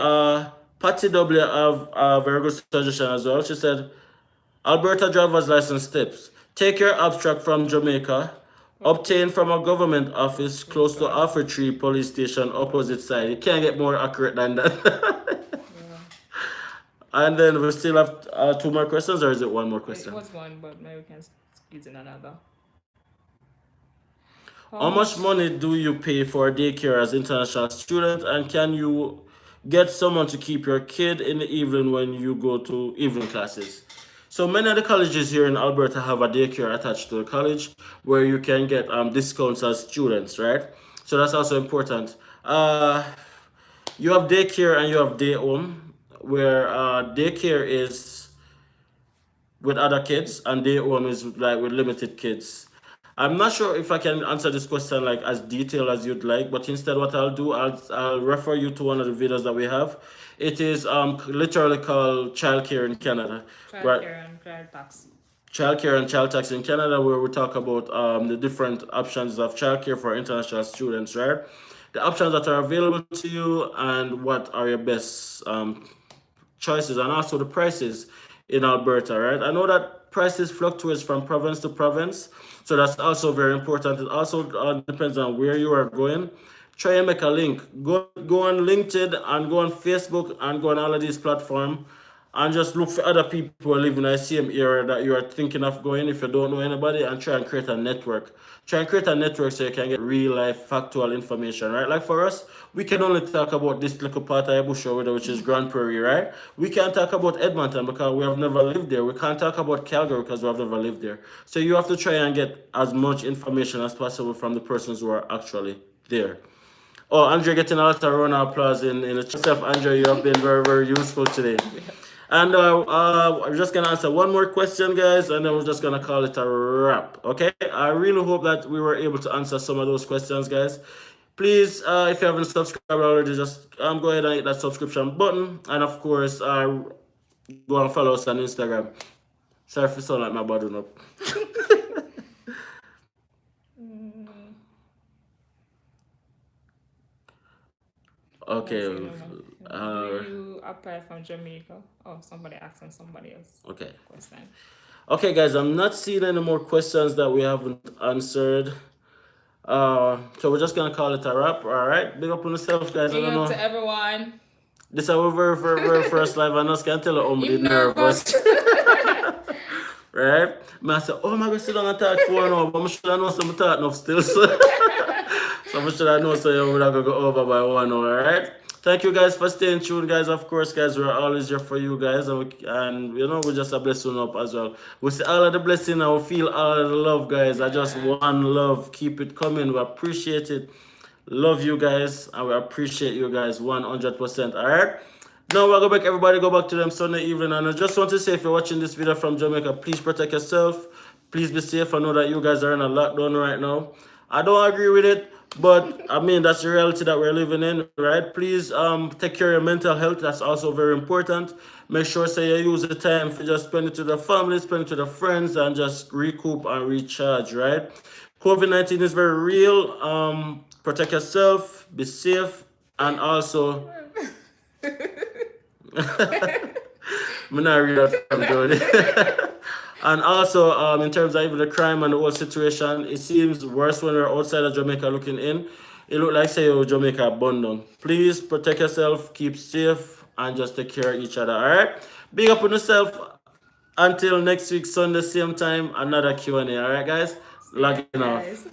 Patty W have a very good suggestion as well. She said, Alberta driver's license tips. Take your abstract from Jamaica, obtained from a government office close to Alfred Tree police station opposite side. You can't get more accurate than that. Yeah. And then we still have 2 more questions, or is it 1 more question? It was one, but maybe we can squeeze in another. How much money do you pay for daycare as international student, and can you get someone to keep your kid in the evening when you go to evening classes? So many of the colleges here in Alberta have a daycare attached to the college where you can get discounts as students, right? So that's also important. You have daycare and you have day home, where daycare is with other kids and day home is like with limited kids. I'm not sure if I can answer this question like as detailed as you'd like, but instead what I'll do, I'll refer you to one of the videos that we have. It is literally called Childcare in Canada. Childcare and child tax. Childcare and child tax in Canada, where we talk about the different options of childcare for international students, right? The options that are available to you and what are your best choices, and also the prices in Alberta, right? I know that prices fluctuates from province to province, so that's also very important. It also depends on where you are going. Try and make a link. Go on LinkedIn and go on Facebook and go on all of these platforms and just look for other people who are living in the same area that you are thinking of going if you don't know anybody, and try and create a network. Try and create a network so you can get real life factual information, right? Like for us, we can only talk about this little part of Bush over, which is Grand Prairie, right? We can't talk about Edmonton because we have never lived there. We can't talk about Calgary because we have never lived there. So you have to try and get as much information as possible from the persons who are actually there. Oh, Andre getting a lot of round of applause in the chat. Andre, you have been very, very useful today. And I'm just going to answer 1 more question, guys, and then we're just going to call it a wrap, okay? I really hope that we were able to answer some of those questions, guys. Please, if you haven't subscribed already, just go ahead and hit that subscription button. And, of course, go and follow us on Instagram. Sorry if you sound like my body up. Okay. Do you apply from Jamaica? Oh, somebody asking somebody else. Okay. Question. Okay, guys, I'm not seeing any more questions that we haven't answered. So we're just gonna call it a wrap. All right, big up on yourself, guys. Big I don't know. up to everyone. This is our very first live, and us can tell you I'm nervous. Right? I say, oh my God, sit down and talk for now, but I should know some talk enough still. So I should know so we're not gonna go over by 1 hour, right? Thank you guys for staying tuned, guys. Of course, guys, we're always here for you guys, and you know, we just a blessing up as well. We see all of the blessing and we feel all of the love, guys. I just one love. Keep it coming. We appreciate it. Love you guys, and we appreciate you guys 100%. All right. Now we're going back. Everybody go back to them Sunday evening, and I just want to say, if you're watching this video from Jamaica, please protect yourself. Please be safe. I know that you guys are in a lockdown right now. I don't agree with it, But I mean, that's the reality that we're living in, right? Please take care of your mental health. That's also very important. Make sure say you use the time for just spend it with the family, spend it with the friends, and just recoup and recharge, right? COVID-19 is very real. Protect yourself, be safe, and also I'm not read that from Jody. And also, in terms of even the crime and the whole situation, it seems worse when we're outside of Jamaica looking in. It look like say oh, Jamaica abandoned. Please protect yourself, keep safe, and just take care of each other. All right. Big up on yourself. Until next week, Sunday, same time, another Q&A. All right, guys. See ya, Logging off. guys.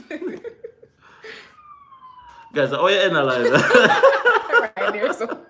Guys, how you analyze? Right there, so